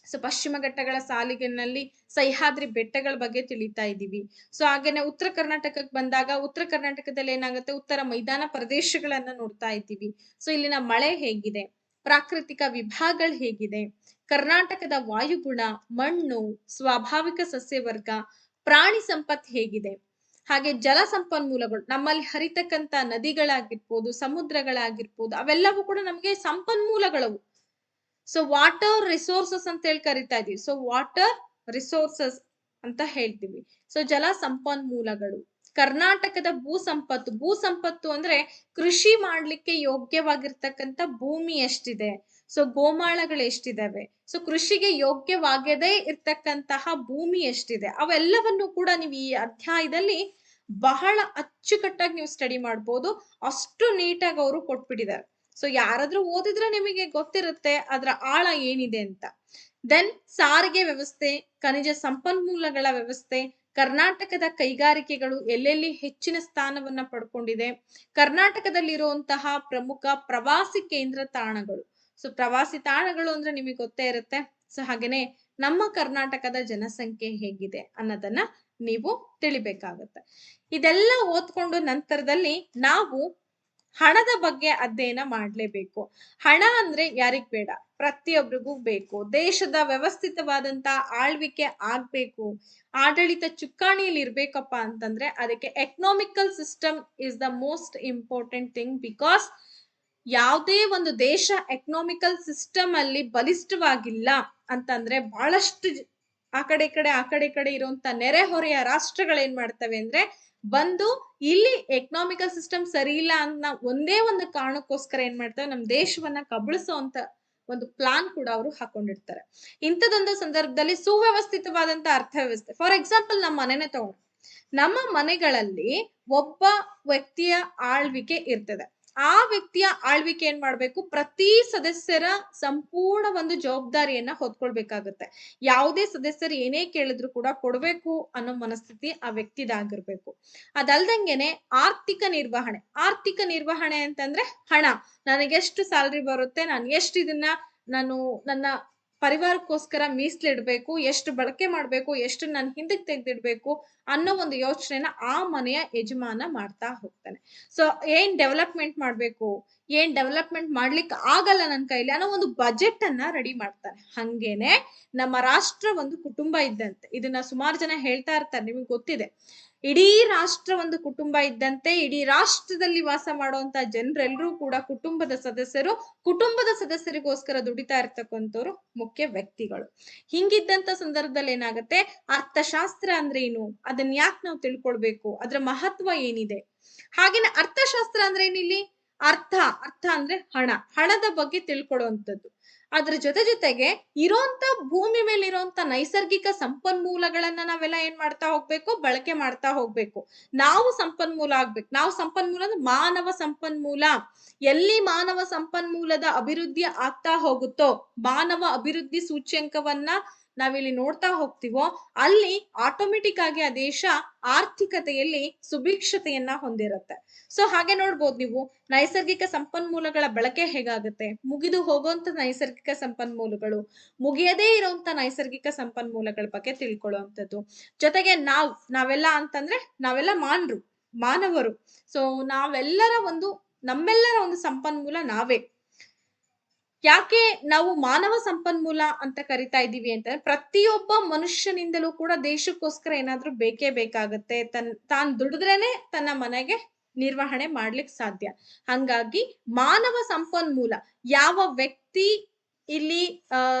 ಸೊ ಪಶ್ಚಿಮ ಘಟ್ಟಗಳ ಸಾಲಿನಲ್ಲಿ ಸಹ್ಯಾದ್ರಿ ಬೆಟ್ಟಗಳ ಬಗ್ಗೆ ತಿಳಿತಾ ಇದ್ದೀವಿ. ಸೊ ಹಾಗೇನೆ ಉತ್ತರ ಕರ್ನಾಟಕಕ್ಕೆ ಬಂದಾಗ ಉತ್ತರ ಕರ್ನಾಟಕದಲ್ಲಿ ಏನಾಗುತ್ತೆ, ಉತ್ತರ ಮೈದಾನ ಪ್ರದೇಶಗಳನ್ನ ನೋಡ್ತಾ ಇದ್ದೀವಿ. ಸೊ ಇಲ್ಲಿನ ಮಳೆ ಹೇಗಿದೆ, ಪ್ರಾಕೃತಿಕ ವಿಭಾಗಗಳು ಹೇಗಿದೆ, ಕರ್ನಾಟಕದ ವಾಯುಗುಣ, ಮಣ್ಣು, ಸ್ವಾಭಾವಿಕ ಸಸ್ಯವರ್ಗ, ಪ್ರಾಣಿ ಸಂಪತ್ತು ಹೇಗಿದೆ, ಹಾಗೆ ಜಲ ಸಂಪನ್ಮೂಲಗಳು, ನಮ್ಮಲ್ಲಿ ಹರಿತಕ್ಕಂತ ನದಿಗಳಾಗಿರ್ಬೋದು, ಸಮುದ್ರಗಳಾಗಿರ್ಬೋದು, ಅವೆಲ್ಲವೂ ಕೂಡ ನಮ್ಗೆ ಸಂಪನ್ಮೂಲಗಳವು. ಸೊ ವಾಟರ್ ರಿಸೋರ್ಸಸ್ ಅಂತ ಹೇಳಿ ಕರಿತಾ ಇದೀವಿ. ಸೊ ವಾಟರ್ ರಿಸೋರ್ಸಸ್ ಅಂತ ಹೇಳ್ತೀವಿ. ಸೊ ಜಲ ಸಂಪನ್ಮೂಲಗಳು. ಕರ್ನಾಟಕದ ಭೂ ಸಂಪತ್ತು ಅಂದ್ರೆ ಕೃಷಿ ಮಾಡ್ಲಿಕ್ಕೆ ಯೋಗ್ಯವಾಗಿರ್ತಕ್ಕಂಥ ಭೂಮಿ ಎಷ್ಟಿದೆ, ಸೊ ಗೋಮಾಳಗಳು ಎಷ್ಟಿದಾವೆ, ಸೊ ಕೃಷಿಗೆ ಯೋಗ್ಯವಾಗದೇ ಇರ್ತಕ್ಕಂತಹ ಭೂಮಿ ಎಷ್ಟಿದೆ, ಅವೆಲ್ಲವನ್ನು ಕೂಡ ನೀವು ಈ ಅಧ್ಯಾಯದಲ್ಲಿ ಬಹಳ ಅಚ್ಚುಕಟ್ಟಾಗಿ ನೀವು ಸ್ಟಡಿ ಮಾಡ್ಬೋದು. ಅಷ್ಟು ನೀಟಾಗಿ ಅವರು ಕೊಟ್ಬಿಟ್ಟಿದ್ದಾರೆ. ಸೊ ಯಾರಾದ್ರೂ ಓದಿದ್ರೆ ನಿಮಗೆ ಗೊತ್ತಿರುತ್ತೆ ಅದರ ಆಳ ಏನಿದೆ ಅಂತ. ದೆನ್ ಸಾರಿಗೆ ವ್ಯವಸ್ಥೆ, ಖನಿಜ ಸಂಪನ್ಮೂಲಗಳ ವ್ಯವಸ್ಥೆ, ಕರ್ನಾಟಕದ ಕೈಗಾರಿಕೆಗಳು ಎಲ್ಲೆಲ್ಲಿ ಹೆಚ್ಚಿನ ಸ್ಥಾನವನ್ನ ಪಡ್ಕೊಂಡಿದೆ, ಕರ್ನಾಟಕದಲ್ಲಿರುವಂತಹ ಪ್ರಮುಖ ಪ್ರವಾಸಿ ಕೇಂದ್ರ ತಾಣಗಳು. ಸೊ ಪ್ರವಾಸಿ ತಾಣಗಳು ಅಂದ್ರೆ ನಿಮಗೆ ಗೊತ್ತೇ ಇರುತ್ತೆ. ಸೊ ಹಾಗೇನೆ ನಮ್ಮ ಕರ್ನಾಟಕದ ಜನಸಂಖ್ಯೆ ಹೇಗಿದೆ ಅನ್ನೋದನ್ನ ನೀವು ತಿಳಿಬೇಕಾಗತ್ತೆ. ಇದೆಲ್ಲ ಓದ್ಕೊಂಡು ನಂತರದಲ್ಲಿ ನಾವು ಹಣದ ಬಗ್ಗೆ ಅಧ್ಯಯನ ಮಾಡ್ಲೇಬೇಕು. ಹಣ ಅಂದ್ರೆ ಯಾರಿಗ್ ಬೇಡ, ಪ್ರತಿಯೊಬ್ಬರಿಗೂ ಬೇಕು. ದೇಶದ ವ್ಯವಸ್ಥಿತವಾದಂತ ಆಳ್ವಿಕೆ ಆಗ್ಬೇಕು, ಆಡಳಿತ ಚುಕ್ಕಾಣಿಯಲ್ಲಿ ಇರ್ಬೇಕಪ್ಪ ಅಂತಂದ್ರೆ ಅದಕ್ಕೆ economical system is the most important thing. Because ಯಾವುದೇ ಒಂದು ದೇಶ ಎಕನಾಮಿಕಲ್ ಸಿಸ್ಟಮ್ ಅಲ್ಲಿ ಬಲಿಷ್ಠವಾಗಿಲ್ಲ ಅಂತಂದ್ರೆ ಬಹಳಷ್ಟು ಆ ಕಡೆ ಇರುವಂತ ನೆರೆಹೊರೆಯ ರಾಷ್ಟ್ರಗಳು ಏನ್ ಮಾಡ್ತವೆ ಅಂದ್ರೆ ಬಂದು ಇಲ್ಲಿ ಎಕನಾಮಿಕಲ್ ಸಿಸ್ಟಮ್ ಸರಿ ಇಲ್ಲ ಅನ್ನೋ ಒಂದೇ ಒಂದು ಕಾರಣಕ್ಕೋಸ್ಕರ ಏನ್ ಮಾಡ್ತಾರೆ, ನಮ್ ದೇಶವನ್ನ ಕಬಳಿಸುವಂತ ಒಂದು ಪ್ಲಾನ್ ಕೂಡ ಅವರು ಹಾಕೊಂಡಿರ್ತಾರೆ. ಇಂಥದೊಂದು ಸಂದರ್ಭದಲ್ಲಿ ಸುವ್ಯವಸ್ಥಿತವಾದಂತ ಅರ್ಥವ್ಯವಸ್ಥೆ, ಫಾರ್ ಎಕ್ಸಾಂಪಲ್ ನಮ್ಮ ಮನೆನೇ ತಗೊಂಡು, ನಮ್ಮ ಮನೆಗಳಲ್ಲಿ ಒಬ್ಬ ವ್ಯಕ್ತಿಯ ಆಳ್ವಿಕೆ ಇರ್ತದೆ. ಆ ವ್ಯಕ್ತಿಯ ಆಳ್ವಿಕೆ ಏನ್ ಮಾಡ್ಬೇಕು, ಪ್ರತಿ ಸದಸ್ಯರ ಸಂಪೂರ್ಣ ಒಂದು ಜವಾಬ್ದಾರಿಯನ್ನ ಹೊತ್ಕೊಳ್ಬೇಕಾಗುತ್ತೆ. ಯಾವುದೇ ಸದಸ್ಯರು ಏನೇ ಕೇಳಿದ್ರು ಕೂಡ ಕೊಡ್ಬೇಕು ಅನ್ನೋ ಮನಸ್ಥಿತಿ ಆ ವ್ಯಕ್ತಿದಾಗಿರ್ಬೇಕು. ಅದಲ್ದಂಗೆನೆ ಆರ್ಥಿಕ ನಿರ್ವಹಣೆ ಅಂತಂದ್ರೆ ಹಣ, ನನಗೆಷ್ಟು ಸ್ಯಾಲ್ರಿ ಬರುತ್ತೆ, ನಾನು ಎಷ್ಟು ಇದನ್ನ ನನ್ನ ಪರಿವಾರಕ್ಕೋಸ್ಕರ ಮೀಸಲಿಡ್ಬೇಕು, ಎಷ್ಟು ಬಳಕೆ ಮಾಡ್ಬೇಕು, ಎಷ್ಟು ನಾನು ಹಿಂದಕ್ಕೆ ತೆಗೆದಿಡ್ಬೇಕು ಅನ್ನೋ ಒಂದು ಯೋಚನೆನ ಆ ಮನೆಯ ಯಜಮಾನ ಮಾಡ್ತಾ ಹೋಗ್ತಾನೆ. ಸೊ ಏನ್ ಡೆವಲಪ್ಮೆಂಟ್ ಮಾಡ್ಬೇಕು, ಏನ್ ಡೆವಲಪ್ಮೆಂಟ್ ಮಾಡ್ಲಿಕ್ಕೆ ಆಗಲ್ಲ ನನ್ನ ಕೈಲಿ ಅನ್ನೋ ಒಂದು ಬಜೆಟ್ ಅನ್ನ ರೆಡಿ ಮಾಡ್ತಾನೆ. ಹಂಗೇನೆ ನಮ್ಮ ರಾಷ್ಟ್ರ ಒಂದು ಕುಟುಂಬ ಇದ್ದಂತೆ. ಇದನ್ನ ಸುಮಾರು ಜನ ಹೇಳ್ತಾ ಇರ್ತಾರೆ, ನಿಮಗೆ ಗೊತ್ತಿದೆ. ಇಡೀ ರಾಷ್ಟ್ರ ಒಂದು ಕುಟುಂಬ ಇದ್ದಂತೆ. ಇಡೀ ರಾಷ್ಟ್ರದಲ್ಲಿ ವಾಸ ಮಾಡುವಂತ ಜನರೆಲ್ಲರೂ ಕೂಡ ಕುಟುಂಬದ ಸದಸ್ಯರಿಗೋಸ್ಕರ ದುಡಿತಾ ಇರ್ತಕ್ಕಂಥವ್ರು ಮುಖ್ಯ ವ್ಯಕ್ತಿಗಳು. ಹಿಂಗಿದ್ದಂತ ಸಂದರ್ಭದಲ್ಲಿ ಏನಾಗುತ್ತೆ, ಅರ್ಥಶಾಸ್ತ್ರ ಅಂದ್ರೆ ಏನು, ಅದನ್ನ ಯಾಕೆ ನಾವು ತಿಳ್ಕೊಳ್ಬೇಕು, ಅದ್ರ ಮಹತ್ವ ಏನಿದೆ. ಹಾಗೇನೆ ಅರ್ಥಶಾಸ್ತ್ರ ಅಂದ್ರೆ ಏನಿಲ್ಲಿ, ಅರ್ಥ ಅಂದ್ರೆ ಹಣದ ಬಗ್ಗೆ ತಿಳ್ಕೊಳ್ಳುವಂಥದ್ದು. ಅದ್ರ ಜೊತೆಗೆ ಇರೋಂತ ಭೂಮಿ ಮೇಲೆ ಇರೋಂತ ನೈಸರ್ಗಿಕ ಸಂಪನ್ಮೂಲಗಳನ್ನ ನಾವೆಲ್ಲ ಏನ್ ಮಾಡ್ತಾ ಹೋಗ್ಬೇಕು, ಬಳಕೆ ಮಾಡ್ತಾ ಹೋಗ್ಬೇಕು. ನಾವು ಸಂಪನ್ಮೂಲ ಆಗ್ಬೇಕು. ನಾವು ಸಂಪನ್ಮೂಲ ಅಂದ್ರೆ ಮಾನವ ಸಂಪನ್ಮೂಲ. ಎಲ್ಲಿ ಮಾನವ ಸಂಪನ್ಮೂಲದ ಅಭಿವೃದ್ಧಿ ಆಗ್ತಾ ಹೋಗುತ್ತೋ, ಮಾನವ ಅಭಿವೃದ್ಧಿ ಸೂಚ್ಯಂಕವನ್ನ ನಾವಿಲ್ಲಿ ನೋಡ್ತಾ ಹೋಗ್ತೀವೋ, ಅಲ್ಲಿ ಆಟೋಮೆಟಿಕ್ ಆಗಿ ಆ ದೇಶ ಆರ್ಥಿಕತೆಯಲ್ಲಿ ಸುಭಿಕ್ಷತೆಯನ್ನ ಹೊಂದಿರುತ್ತೆ. ಸೊ ಹಾಗೆ ನೋಡ್ಬೋದು ನೀವು, ನೈಸರ್ಗಿಕ ಸಂಪನ್ಮೂಲಗಳ ಬಳಕೆ ಹೇಗಾಗುತ್ತೆ, ಮುಗಿದು ಹೋಗುವಂತ ನೈಸರ್ಗಿಕ ಸಂಪನ್ಮೂಲಗಳು, ಮುಗಿಯದೇ ಇರುವಂತ ನೈಸರ್ಗಿಕ ಸಂಪನ್ಮೂಲಗಳ ಬಗ್ಗೆ ತಿಳ್ಕೊಳ್ಳುವಂಥದ್ದು. ಜೊತೆಗೆ ನಾವೆಲ್ಲ ಅಂತಂದ್ರೆ ನಾವೆಲ್ಲ ಮಾನವರು. ಸೊ ನಮ್ಮೆಲ್ಲರ ಒಂದು ಸಂಪನ್ಮೂಲ ನಾವೇ. ಯಾಕೆ ನಾವು ಮಾನವ ಸಂಪನ್ಮೂಲ ಅಂತ ಕರಿತಾ ಇದ್ದೀವಿ ಅಂತಂದ್ರೆ, ಪ್ರತಿಯೊಬ್ಬ ಮನುಷ್ಯನಿಂದಲೂ ಕೂಡ ದೇಶಕ್ಕೋಸ್ಕರ ಏನಾದ್ರೂ ಬೇಕೇ ಬೇಕಾಗತ್ತೆ. ತಾನ್ ದುಡಿದ್ರೇನೆ ತನ್ನ ಮನೆಗೆ ನಿರ್ವಹಣೆ ಮಾಡ್ಲಿಕ್ಕೆ ಸಾಧ್ಯ. ಹಂಗಾಗಿ ಮಾನವ ಸಂಪನ್ಮೂಲ, ಯಾವ ವ್ಯಕ್ತಿ ಇಲ್ಲಿ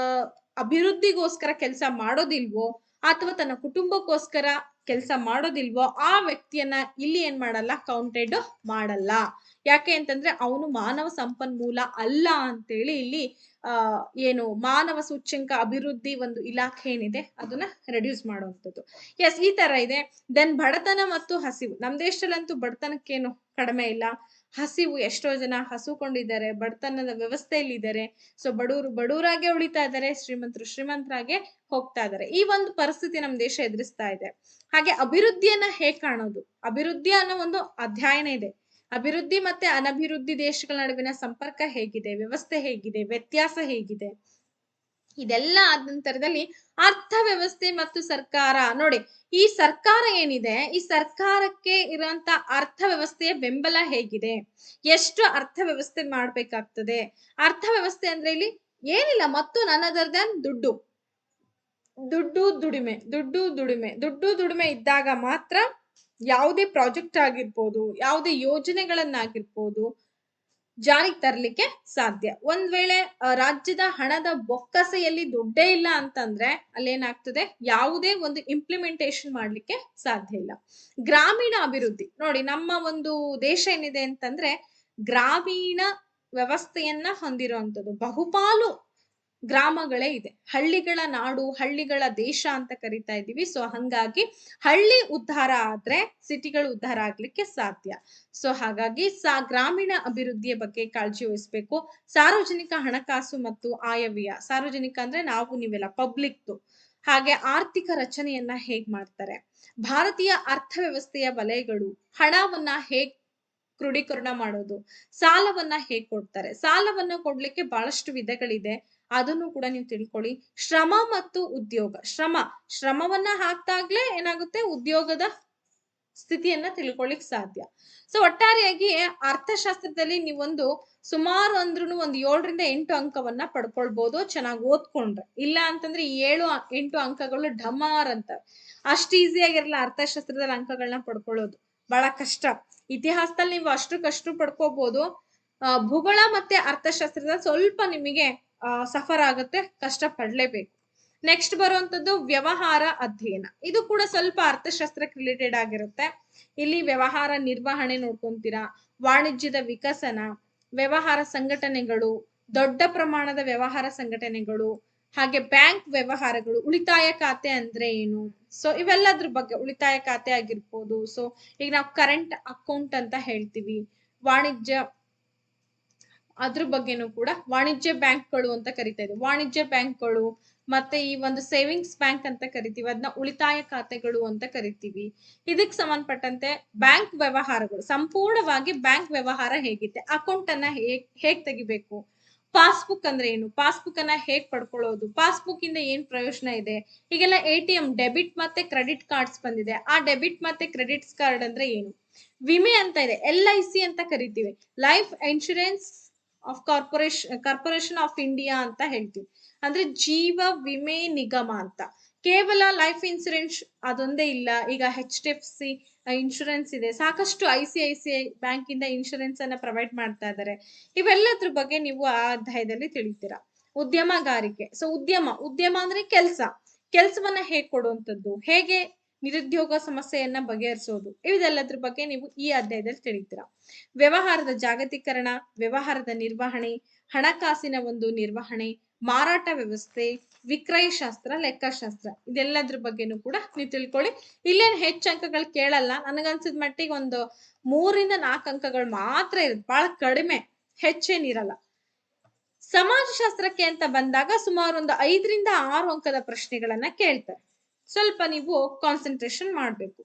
ಅಭಿವೃದ್ಧಿಗೋಸ್ಕರ ಕೆಲಸ ಮಾಡೋದಿಲ್ವೋ ಅಥವಾ ತನ್ನ ಕುಟುಂಬಕ್ಕೋಸ್ಕರ ಕೆಲಸ ಮಾಡೋದಿಲ್ವೋ, ಆ ವ್ಯಕ್ತಿಯನ್ನ ಇಲ್ಲಿ ಏನ್ ಮಾಡಲ್ಲ, ಕೌಂಟೆಡ್ ಮಾಡಲ್ಲ. ಯಾಕೆ ಅಂತಂದ್ರೆ ಅವನು ಮಾನವ ಸಂಪನ್ಮೂಲ ಅಲ್ಲ ಅಂತೇಳಿ ಇಲ್ಲಿ ಏನು ಮಾನವ ಸೂಚ್ಯಂಕ ಅಭಿವೃದ್ಧಿ ಒಂದು ಇಲಾಖೆ ಏನಿದೆ ಅದನ್ನ ರೆಡ್ಯೂಸ್ ಮಾಡುವಂಥದ್ದು. ಎಸ್, ಈ ತರ ಇದೆ. ದೆನ್ ಬಡತನ ಮತ್ತು ಹಸಿವು. ನಮ್ ದೇಶದಲ್ಲಂತೂ ಬಡತನಕ್ಕೇನು ಕಡಿಮೆ ಇಲ್ಲ. ಹಸಿವು, ಎಷ್ಟೋ ಜನ ಹಸುಕೊಂಡಿದ್ದಾರೆ, ಬಡತನದ ವ್ಯವಸ್ಥೆಯಲ್ಲಿದ್ದಾರೆ. ಸೊ ಬಡವರಾಗೆ ಉಳಿತಾ ಇದ್ದಾರೆ, ಶ್ರೀಮಂತರಾಗೆ ಹೋಗ್ತಾ ಇದ್ದಾರೆ. ಈ ಒಂದು ಪರಿಸ್ಥಿತಿ ನಮ್ ದೇಶ ಎದುರಿಸ್ತಾ ಇದೆ. ಹಾಗೆ ಅಭಿವೃದ್ಧಿಯನ್ನ ಹೇಗ್ ಕಾಣೋದು, ಅಭಿವೃದ್ಧಿ ಅನ್ನೋ ಒಂದು ಅಧ್ಯಯನ ಇದೆ. ಅಭಿವೃದ್ಧಿ ಮತ್ತೆ ಅನಭಿವೃದ್ಧಿ ದೇಶಗಳ ನಡುವಿನ ಸಂಪರ್ಕ ಹೇಗಿದೆ, ವ್ಯವಸ್ಥೆ ಹೇಗಿದೆ, ವ್ಯತ್ಯಾಸ ಹೇಗಿದೆ, ಇದೆಲ್ಲ ಆದ ನಂತರದಲ್ಲಿ ಅರ್ಥವ್ಯವಸ್ಥೆ ಮತ್ತು ಸರ್ಕಾರ. ನೋಡಿ, ಈ ಸರ್ಕಾರ ಏನಿದೆ, ಈ ಸರ್ಕಾರಕ್ಕೆ ಇರುವಂತ ಅರ್ಥವ್ಯವಸ್ಥೆಯ ಬೆಂಬಲ ಹೇಗಿದೆ, ಎಷ್ಟು ಅರ್ಥವ್ಯವಸ್ಥೆ ಮಾಡ್ಬೇಕಾಗ್ತದೆ. ಅರ್ಥವ್ಯವಸ್ಥೆ ಅಂದ್ರೆ ಇಲ್ಲಿ ಏನಿಲ್ಲ, ಮತ್ತು ನನ್ನದರ್ ದನ್ ದುಡಿಮೆ ಇದ್ದಾಗ ಮಾತ್ರ ಯಾವುದೇ ಪ್ರಾಜೆಕ್ಟ್ ಆಗಿರ್ಬೋದು, ಯಾವುದೇ ಯೋಜನೆಗಳನ್ನಾಗಿರ್ಬೋದು ಜಾರಿಗೆ ತರಲಿಕ್ಕೆ ಸಾಧ್ಯ. ಒಂದ್ ವೇಳೆ ರಾಜ್ಯದ ಹಣದ ಬೊಕ್ಕಸೆಯಲ್ಲಿ ದುಡ್ಡೇ ಇಲ್ಲ ಅಂತಂದ್ರೆ ಅಲ್ಲೇನಾಗ್ತದೆ, ಯಾವುದೇ ಒಂದು ಇಂಪ್ಲಿಮೆಂಟೇಶನ್ ಮಾಡ್ಲಿಕ್ಕೆ ಸಾಧ್ಯ ಇಲ್ಲ. ಗ್ರಾಮೀಣ ಅಭಿವೃದ್ಧಿ. ನೋಡಿ, ನಮ್ಮ ಒಂದು ದೇಶ ಏನಿದೆ ಅಂತಂದ್ರೆ ಗ್ರಾಮೀಣ ವ್ಯವಸ್ಥೆಯನ್ನ ಹೊಂದಿರುವಂಥದ್ದು. ಬಹುಪಾಲು ಗ್ರಾಮಗಳೇ ಇದೆ. ಹಳ್ಳಿಗಳ ನಾಡು, ಹಳ್ಳಿಗಳ ದೇಶ ಅಂತ ಕರಿತಾ ಇದ್ದೀವಿ. ಸೊ ಹಂಗಾಗಿ ಹಳ್ಳಿ ಉದ್ಧಾರ ಆದ್ರೆ ಸಿಟಿಗಳು ಉದ್ಧಾರ ಆಗ್ಲಿಕ್ಕೆ ಸಾಧ್ಯ. ಸೊ ಹಾಗಾಗಿ ಗ್ರಾಮೀಣ ಅಭಿವೃದ್ಧಿಯ ಬಗ್ಗೆ ಕಾಳಜಿ ವಹಿಸ್ಬೇಕು. ಸಾರ್ವಜನಿಕ ಹಣಕಾಸು ಮತ್ತು ಆಯವ್ಯಯ. ಸಾರ್ವಜನಿಕ ಅಂದ್ರೆ ನೀವೆಲ್ಲ ಪಬ್ಲಿಕ್. ಹಾಗೆ ಆರ್ಥಿಕ ರಚನೆಯನ್ನ ಹೇಗ್ ಮಾಡ್ತಾರೆ, ಭಾರತೀಯ ಅರ್ಥವ್ಯವಸ್ಥೆಯ ವಲಯಗಳು, ಹಣವನ್ನ ಹೇಗ್ ಕ್ರೋಢೀಕರಣ ಮಾಡೋದು, ಸಾಲವನ್ನ ಹೇಗ್ ಕೊಡ್ತಾರೆ. ಸಾಲವನ್ನ ಕೊಡ್ಲಿಕ್ಕೆ ಬಹಳಷ್ಟು ವಿಧಗಳಿದೆ, ಅದನ್ನು ಕೂಡ ನೀವು ತಿಳ್ಕೊಳ್ಳಿ. ಶ್ರಮ ಮತ್ತು ಉದ್ಯೋಗ. ಶ್ರಮವನ್ನ ಹಾಕ್ದಾಗ್ಲೇ ಏನಾಗುತ್ತೆ, ಉದ್ಯೋಗದ ಸ್ಥಿತಿಯನ್ನ ತಿಳ್ಕೊಳ್ಳಿಕ್ ಸಾಧ್ಯ. ಸೊ ಒಟ್ಟಾರೆಯಾಗಿ ಅರ್ಥಶಾಸ್ತ್ರದಲ್ಲಿ ನೀವೊಂದು ಸುಮಾರು ಅಂದ್ರೂ ಒಂದು 7ರಿಂದ 8 ಅಂಕವನ್ನ ಪಡ್ಕೊಳ್ಬಹುದು, ಚೆನ್ನಾಗಿ ಓದ್ಕೊಂಡ್ರೆ. ಇಲ್ಲ ಅಂತಂದ್ರೆ 7-8 ಅಂಕಗಳು ಢಮಾರ್ ಅಂತ. ಅಷ್ಟು ಈಸಿ ಆಗಿರಲ್ಲ ಅರ್ಥಶಾಸ್ತ್ರದಲ್ಲಿ ಅಂಕಗಳನ್ನ ಪಡ್ಕೊಳ್ಳೋದು, ಬಹಳ ಕಷ್ಟ. ಇತಿಹಾಸದಲ್ಲಿ ನೀವು ಅಷ್ಟಕ್ಕಷ್ಟು ಪಡ್ಕೋಬಹುದು. ಭೂಗೋಳ ಮತ್ತೆ ಅರ್ಥಶಾಸ್ತ್ರದಲ್ಲಿ ಸ್ವಲ್ಪ ನಿಮಗೆ ಸಫರ್ ಆಗುತ್ತೆ, ಕಷ್ಟ ಪಡ್ಲೇಬೇಕು. ನೆಕ್ಸ್ಟ್ ಬರುವಂತದ್ದು ವ್ಯವಹಾರ ಅಧ್ಯಯನ. ಇದು ಕೂಡ ಸ್ವಲ್ಪ ಅರ್ಥಶಾಸ್ತ್ರಕ್ಕೆ ರಿಲೇಟೆಡ್ ಆಗಿರುತ್ತೆ. ಇಲ್ಲಿ ವ್ಯವಹಾರ ನಿರ್ವಹಣೆ ನೋಡ್ಕೊಂತೀರಾ, ವಾಣಿಜ್ಯದ ವಿಕಸನ, ವ್ಯವಹಾರ ಸಂಘಟನೆಗಳು, ದೊಡ್ಡ ಪ್ರಮಾಣದ ವ್ಯವಹಾರ ಸಂಘಟನೆಗಳು, ಹಾಗೆ ಬ್ಯಾಂಕ್ ವ್ಯವಹಾರಗಳು, ಉಳಿತಾಯ ಖಾತೆ ಅಂದ್ರೆ ಏನು, ಸೊ ಇವೆಲ್ಲದ್ರ ಬಗ್ಗೆ. ಉಳಿತಾಯ ಖಾತೆ ಆಗಿರ್ಬೋದು. ಸೊ ಈಗ ನಾವು ಕರೆಂಟ್ ಅಕೌಂಟ್ ಅಂತ ಹೇಳ್ತೀವಿ. ವಾಣಿಜ್ಯ, ಅದ್ರ ಬಗ್ಗೆನೂ ಕೂಡ ವಾಣಿಜ್ಯ ಬ್ಯಾಂಕ್ಗಳು ಅಂತ ಕರಿತಾ ಇದ್ವಿ. ವಾಣಿಜ್ಯ ಬ್ಯಾಂಕ್ಗಳು ಮತ್ತೆ ಈ ಒಂದು ಸೇವಿಂಗ್ಸ್ ಬ್ಯಾಂಕ್ ಅಂತ ಕರಿತೀವಿ, ಅದನ್ನ ಉಳಿತಾಯ ಖಾತೆಗಳು ಅಂತ ಕರಿತೀವಿ. ಇದಕ್ಕೆ ಸಂಬಂಧಪಟ್ಟಂತೆ ಬ್ಯಾಂಕ್ ವ್ಯವಹಾರಗಳು, ಸಂಪೂರ್ಣವಾಗಿ ಬ್ಯಾಂಕ್ ವ್ಯವಹಾರ ಹೇಗಿದೆ, ಅಕೌಂಟ್ ಅನ್ನ ಹೇಗ್ ತೆಗಿಬೇಕು, ಪಾಸ್ಬುಕ್ ಅಂದ್ರೆ ಏನು, ಪಾಸ್ಬುಕ್ ಅನ್ನ ಹೇಗ್ ಪಡ್ಕೊಳ್ಳೋದು, ಪಾಸ್ಬುಕ್ ಇಂದ ಏನ್ ಪ್ರಯೋಜನ ಇದೆ. ಈಗೆಲ್ಲ ATM ಡೆಬಿಟ್ ಮತ್ತೆ ಕ್ರೆಡಿಟ್ ಕಾರ್ಡ್ಸ್ ಬಂದಿದೆ. ಆ ಡೆಬಿಟ್ ಮತ್ತೆ ಕ್ರೆಡಿಟ್ ಕಾರ್ಡ್ ಅಂದ್ರೆ ಏನು, ವಿಮೆ ಅಂತ ಇದೆ, LIC ಅಂತ ಕರಿತೀವಿ, life insurance of corporation of India ಅಂತ ಹೇಳ್ತೀವಿ, ಅಂದ್ರೆ ಜೀವ ವಿಮೆ ನಿಗಮ ಅಂತ. ಕೇವಲ ಲೈಫ್ ಇನ್ಶೂರೆನ್ಸ್ ಅದೊಂದೇ ಇಲ್ಲ, ಈಗ HDFC ಇನ್ಶೂರೆನ್ಸ್ ಇದೆ, ಸಾಕಷ್ಟು ICICI ಬ್ಯಾಂಕ್ ಇಂದ ಇನ್ಶೂರೆನ್ಸ್ ಅನ್ನ ಪ್ರೊವೈಡ್ ಮಾಡ್ತಾ ಇದ್ದಾರೆ. ಇವೆಲ್ಲದ್ರ ಬಗ್ಗೆ ನೀವು ಆ ಅಧ್ಯಾಯದಲ್ಲಿ ತಿಳಿತೀರಾ. ಉದ್ಯಮಗಾರಿಕೆ. ಸೊ ಉದ್ಯಮ ಅಂದ್ರೆ ಕೆಲ್ಸವನ್ನ ಹೇಗ್ ಕೊಡುವಂಥದ್ದು, ಹೇಗೆ ನಿರುದ್ಯೋಗ ಸಮಸ್ಯೆಯನ್ನ ಬಗೆಹರಿಸೋದು, ಇದೆಲ್ಲದ್ರ ಬಗ್ಗೆ ನೀವು ಈ ಅಧ್ಯಾಯದಲ್ಲಿ ತಿಳಿತೀರಾ. ವ್ಯವಹಾರದ ಜಾಗತೀಕರಣ, ವ್ಯವಹಾರದ ನಿರ್ವಹಣೆ, ಹಣಕಾಸಿನ ಒಂದು ನಿರ್ವಹಣೆ, ಮಾರಾಟ ವ್ಯವಸ್ಥೆ, ವಿಕ್ರಯ ಶಾಸ್ತ್ರ, ಲೆಕ್ಕಶಾಸ್ತ್ರ ಇದೆಲ್ಲದ್ರ ಬಗ್ಗೆನೂ ಕೂಡ ನೀವು ತಿಳ್ಕೊಳ್ಳಿ. ಇಲ್ಲೇನು ಹೆಚ್ಚು ಅಂಕಗಳು ಕೇಳಲ್ಲ. ನನಗನ್ಸಿದ ಮಟ್ಟಿಗೆ ಒಂದು 3-4 ಅಂಕಗಳು ಮಾತ್ರ ಇರುತ್ತೆ, ಬಹಳ ಕಡಿಮೆ, ಹೆಚ್ಚೇನಿರಲ್ಲ. ಸಮಾಜಶಾಸ್ತ್ರಕ್ಕೆ ಅಂತ ಬಂದಾಗ ಸುಮಾರು ಒಂದು 5-6 ಅಂಕದ ಪ್ರಶ್ನೆಗಳನ್ನ ಕೇಳ್ತಾರೆ. ಸ್ವಲ್ಪ ನೀವು ಕಾನ್ಸಂಟ್ರೇಷನ್ ಮಾಡಬೇಕು.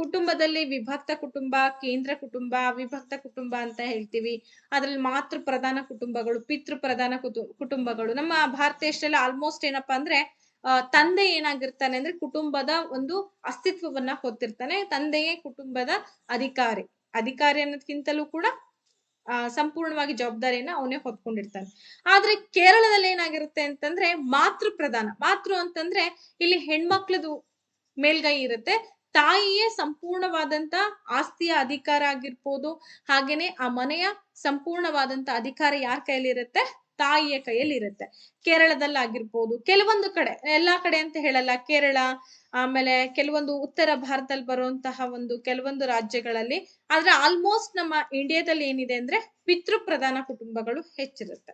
ಕುಟುಂಬದಲ್ಲಿ ವಿಭಕ್ತ ಕುಟುಂಬ, ಕೇಂದ್ರ ಕುಟುಂಬ, ಅವಿಭಕ್ತ ಕುಟುಂಬ ಅಂತ ಹೇಳ್ತೀವಿ. ಅದ್ರಲ್ಲಿ ಮಾತೃ ಪ್ರಧಾನ ಕುಟುಂಬಗಳು, ಪಿತೃ ಪ್ರಧಾನ ಕುಟುಂಬಗಳು. ನಮ್ಮ ಭಾರತ ದೇಶದಲ್ಲಿ ಆಲ್ಮೋಸ್ಟ್ ಏನಪ್ಪಾ ಅಂದ್ರೆ ತಂದೆ ಏನಾಗಿರ್ತಾನೆ ಅಂದ್ರೆ ಕುಟುಂಬದ ಒಂದು ಅಸ್ತಿತ್ವವನ್ನ ಹೊತ್ತಿರ್ತಾನೆ. ತಂದೆಯೇ ಕುಟುಂಬದ ಅಧಿಕಾರಿ ಅನ್ನೋದಕ್ಕಿಂತಲೂ ಕೂಡ ಸಂಪೂರ್ಣವಾಗಿ ಜವಾಬ್ದಾರಿಯನ್ನ ಅವನೇ ಹೊತ್ಕೊಂಡಿರ್ತಾನೆ. ಆದ್ರೆ ಕೇರಳದಲ್ಲಿ ಏನಾಗಿರುತ್ತೆ ಅಂತಂದ್ರೆ ಮಾತೃ ಅಂತಂದ್ರೆ ಇಲ್ಲಿ ಹೆಣ್ಮಕ್ಳದು ಮೇಲ್ಗೈ ಇರುತ್ತೆ. ತಾಯಿಯೇ ಸಂಪೂರ್ಣವಾದಂತ ಆಸ್ತಿಯ ಅಧಿಕಾರ ಆಗಿರ್ಬೋದು, ಹಾಗೇನೆ ಆ ಮನೆಯ ಸಂಪೂರ್ಣವಾದಂತ ಅಧಿಕಾರ ಯಾರ ಕೈಯಲ್ಲಿ ಇರುತ್ತೆ? ತಾಯಿಯ ಕೈಯಲ್ಲಿ ಇರುತ್ತೆ. ಕೇರಳದಲ್ಲಿ ಆಗಿರ್ಬೋದು, ಕೆಲವೊಂದು ಕಡೆ, ಎಲ್ಲಾ ಕಡೆ ಅಂತ ಹೇಳಲ್ಲ, ಕೇರಳ ಆಮೇಲೆ ಕೆಲವೊಂದು ಉತ್ತರ ಭಾರತದಲ್ಲಿ ಬರುವಂತಹ ಕೆಲವೊಂದು ರಾಜ್ಯಗಳಲ್ಲಿ, ಆದ್ರೆ ಆಲ್ಮೋಸ್ಟ್ ನಮ್ಮ ಇಂಡಿಯಾದಲ್ಲಿ ಏನಿದೆ ಅಂದ್ರೆ ಪಿತೃ ಪ್ರಧಾನ ಕುಟುಂಬಗಳು ಹೆಚ್ಚಿರುತ್ತೆ.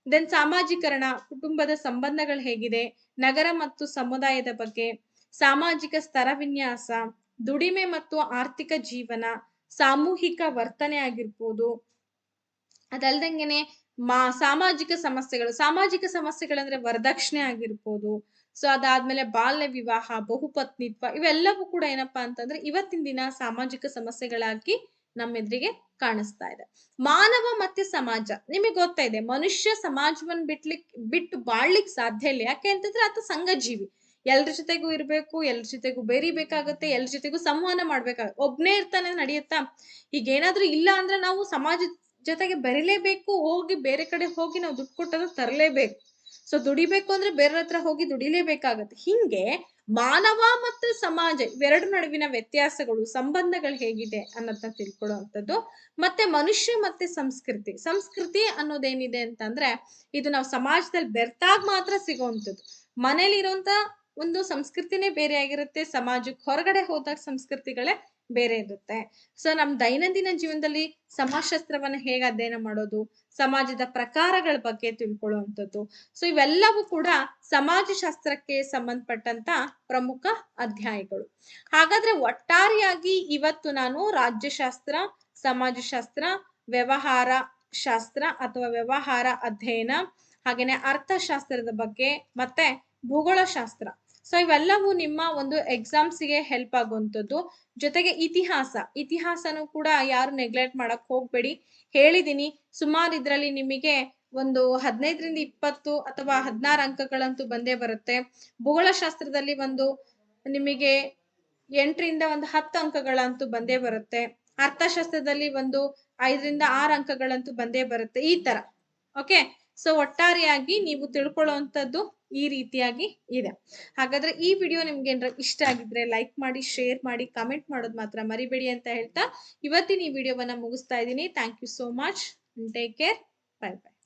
ದೆನ್ ಸಾಮಾಜೀಕರಣ, ಕುಟುಂಬದ ಸಂಬಂಧಗಳು ಹೇಗಿದೆ, ನಗರ ಮತ್ತು ಸಮುದಾಯದ ಬಗ್ಗೆ, ಸಾಮಾಜಿಕ ಸ್ತರ ವಿನ್ಯಾಸ, ದುಡಿಮೆ ಮತ್ತು ಆರ್ಥಿಕ ಜೀವನ, ಸಾಮೂಹಿಕ ವರ್ತನೆ ಆಗಿರ್ಬೋದು. ಅದಲ್ದಂಗೆನೆ ಸಾಮಾಜಿಕ ಸಮಸ್ಯೆಗಳಂದ್ರೆ ವರದಕ್ಷಿಣೆ ಆಗಿರ್ಬೋದು. ಸೊ ಅದಾದ್ಮೇಲೆ ಬಾಲ್ಯ ವಿವಾಹ, ಬಹುಪತ್ನಿತ್ವ ಇವೆಲ್ಲವೂ ಕೂಡ ಏನಪ್ಪಾ ಅಂತಂದ್ರೆ ಇವತ್ತಿನ ದಿನ ಸಾಮಾಜಿಕ ಸಮಸ್ಯೆಗಳಾಗಿ ನಮ್ಮೆದುರಿಗೆ ಕಾಣಿಸ್ತಾ ಇದೆ. ಮಾನವ ಮತ್ತೆ ಸಮಾಜ, ನಿಮಗೆ ಗೊತ್ತಾ ಇದೆ ಮನುಷ್ಯ ಸಮಾಜವನ್ನ ಬಿಟ್ಟು ಬಾಳ್ಲಿಕ್ ಸಾಧ್ಯ ಇಲ್ಲ. ಯಾಕೆ ಅಂತಂದ್ರೆ ಆತ ಸಂಘಜೀವಿ, ಎಲ್ರ ಜೊತೆಗೂ ಇರ್ಬೇಕು, ಎಲ್ರ ಜೊತೆಗೂ ಬೇರಿಬೇಕಾಗತ್ತೆ, ಎಲ್ರ ಜೊತೆಗೂ ಸಂವಹನ ಮಾಡ್ಬೇಕಾಗತ್ತೆ. ಒಬ್ನೇ ಇರ್ತಾನೆ ನಡೆಯುತ್ತಾ? ಈಗ ಏನಾದ್ರೂ ಇಲ್ಲ ಅಂದ್ರೆ ನಾವು ಸಮಾಜ ಜೊತೆಗೆ ಬೆರಿಲೇಬೇಕು, ಬೇರೆ ಕಡೆ ಹೋಗಿ ನಾವು ದುಡ್ಡು ಕೊಟ್ಟದ್ದು ತರಲೇಬೇಕು. ಸೊ ದುಡಿಬೇಕು ಅಂದ್ರೆ ಬೇರೆ ಹತ್ರ ಹೋಗಿ ದುಡಿಲೇಬೇಕಾಗತ್ತೆ. ಹಿಂಗೆ ಮಾನವ ಮತ್ತು ಸಮಾಜ ಇವೆರಡು ನಡುವಿನ ವ್ಯತ್ಯಾಸಗಳು, ಸಂಬಂಧಗಳು ಹೇಗಿದೆ ಅನ್ನೋದನ್ನ ತಿಳ್ಕೊಳ್ಳುವಂಥದ್ದು. ಮತ್ತೆ ಮನುಷ್ಯ ಮತ್ತೆ ಸಂಸ್ಕೃತಿ ಅನ್ನೋದೇನಿದೆ ಅಂತಂದ್ರೆ ಇದು ನಾವು ಸಮಾಜದಲ್ಲಿ ಬೆರ್ತಾಗ ಮಾತ್ರ ಸಿಗುವಂಥದ್ದು. ಮನೇಲಿರುವಂತ ಒಂದು ಸಂಸ್ಕೃತಿನೇ ಬೇರೆ ಆಗಿರುತ್ತೆ, ಸಮಾಜಕ್ಕೆ ಹೊರಗಡೆ ಹೋದಾಗ ಸಂಸ್ಕೃತಿಗಳೇ ಬೇರೆ ಇರುತ್ತೆ. ಸೊ ನಮ್ ದೈನಂದಿನ ಜೀವನದಲ್ಲಿ ಸಮಾಜಶಾಸ್ತ್ರವನ್ನ ಹೇಗೆ ಅಧ್ಯಯನ ಮಾಡೋದು, ಸಮಾಜದ ಪ್ರಕಾರಗಳ ಬಗ್ಗೆ ತಿಳ್ಕೊಳ್ಳುವಂಥದ್ದು. ಸೊ ಇವೆಲ್ಲವೂ ಕೂಡ ಸಮಾಜಶಾಸ್ತ್ರಕ್ಕೆ ಸಂಬಂಧಪಟ್ಟಂತ ಪ್ರಮುಖ ಅಧ್ಯಾಯಗಳು. ಹಾಗಾದ್ರೆ ಒಟ್ಟಾರೆಯಾಗಿ ಇವತ್ತು ನಾನು ರಾಜ್ಯಶಾಸ್ತ್ರ, ಸಮಾಜಶಾಸ್ತ್ರ, ವ್ಯವಹಾರ ಶಾಸ್ತ್ರ ಅಥವಾ ವ್ಯವಹಾರ ಅಧ್ಯಯನ, ಹಾಗೇನೆ ಅರ್ಥಶಾಸ್ತ್ರದ ಬಗ್ಗೆ ಮತ್ತೆ ಭೂಗೋಳಶಾಸ್ತ್ರ, ಸೊ ಇವೆಲ್ಲವೂ ನಿಮ್ಮ ಒಂದು ಎಕ್ಸಾಮ್ಸ್ಗೆ ಹೆಲ್ಪ್ ಆಗುವಂಥದ್ದು. ಜೊತೆಗೆ ಇತಿಹಾಸನೂ ಕೂಡ ಯಾರು ನೆಗ್ಲೆಕ್ಟ್ ಮಾಡಕ್ ಹೋಗ್ಬೇಡಿ. ಹೇಳಿದೀನಿ, ಸುಮಾರು ಇದ್ರಲ್ಲಿ ನಿಮಗೆ ಒಂದು 15-20 ಅಥವಾ 16 ಅಂಕಗಳಂತೂ ಬಂದೇ ಬರುತ್ತೆ. ಭೂಗೋಳಶಾಸ್ತ್ರದಲ್ಲಿ ನಿಮಗೆ 8-10 ಅಂಕಗಳಂತೂ ಬಂದೇ ಬರುತ್ತೆ. ಅರ್ಥಶಾಸ್ತ್ರದಲ್ಲಿ 5-6 ಅಂಕಗಳಂತೂ ಬಂದೇ ಬರುತ್ತೆ. ಈ ತರ ಓಕೆ. ಸೊ ಒಟ್ಟಾರೆಯಾಗಿ ನೀವು ತಿಳ್ಕೊಳ್ಳುವಂಥದ್ದು ಈ ರೀತಿಯಾಗಿ ಇದೆ. ಹಾಗಾದ್ರೆ ಈ ವಿಡಿಯೋ ನಿಮ್ಗೆ ಏನಾರ ಇಷ್ಟ ಆಗಿದ್ರೆ ಲೈಕ್ ಮಾಡಿ, ಶೇರ್ ಮಾಡಿ, ಕಮೆಂಟ್ ಮಾಡೋದು ಮಾತ್ರ ಮರಿಬೇಡಿ ಅಂತ ಹೇಳ್ತಾ ಇವತ್ತಿನ ಈ ವಿಡಿಯೋವನ್ನ ಮುಗಿಸ್ತಾ ಇದ್ದೀನಿ. Thank you so much. Take care. Bye by.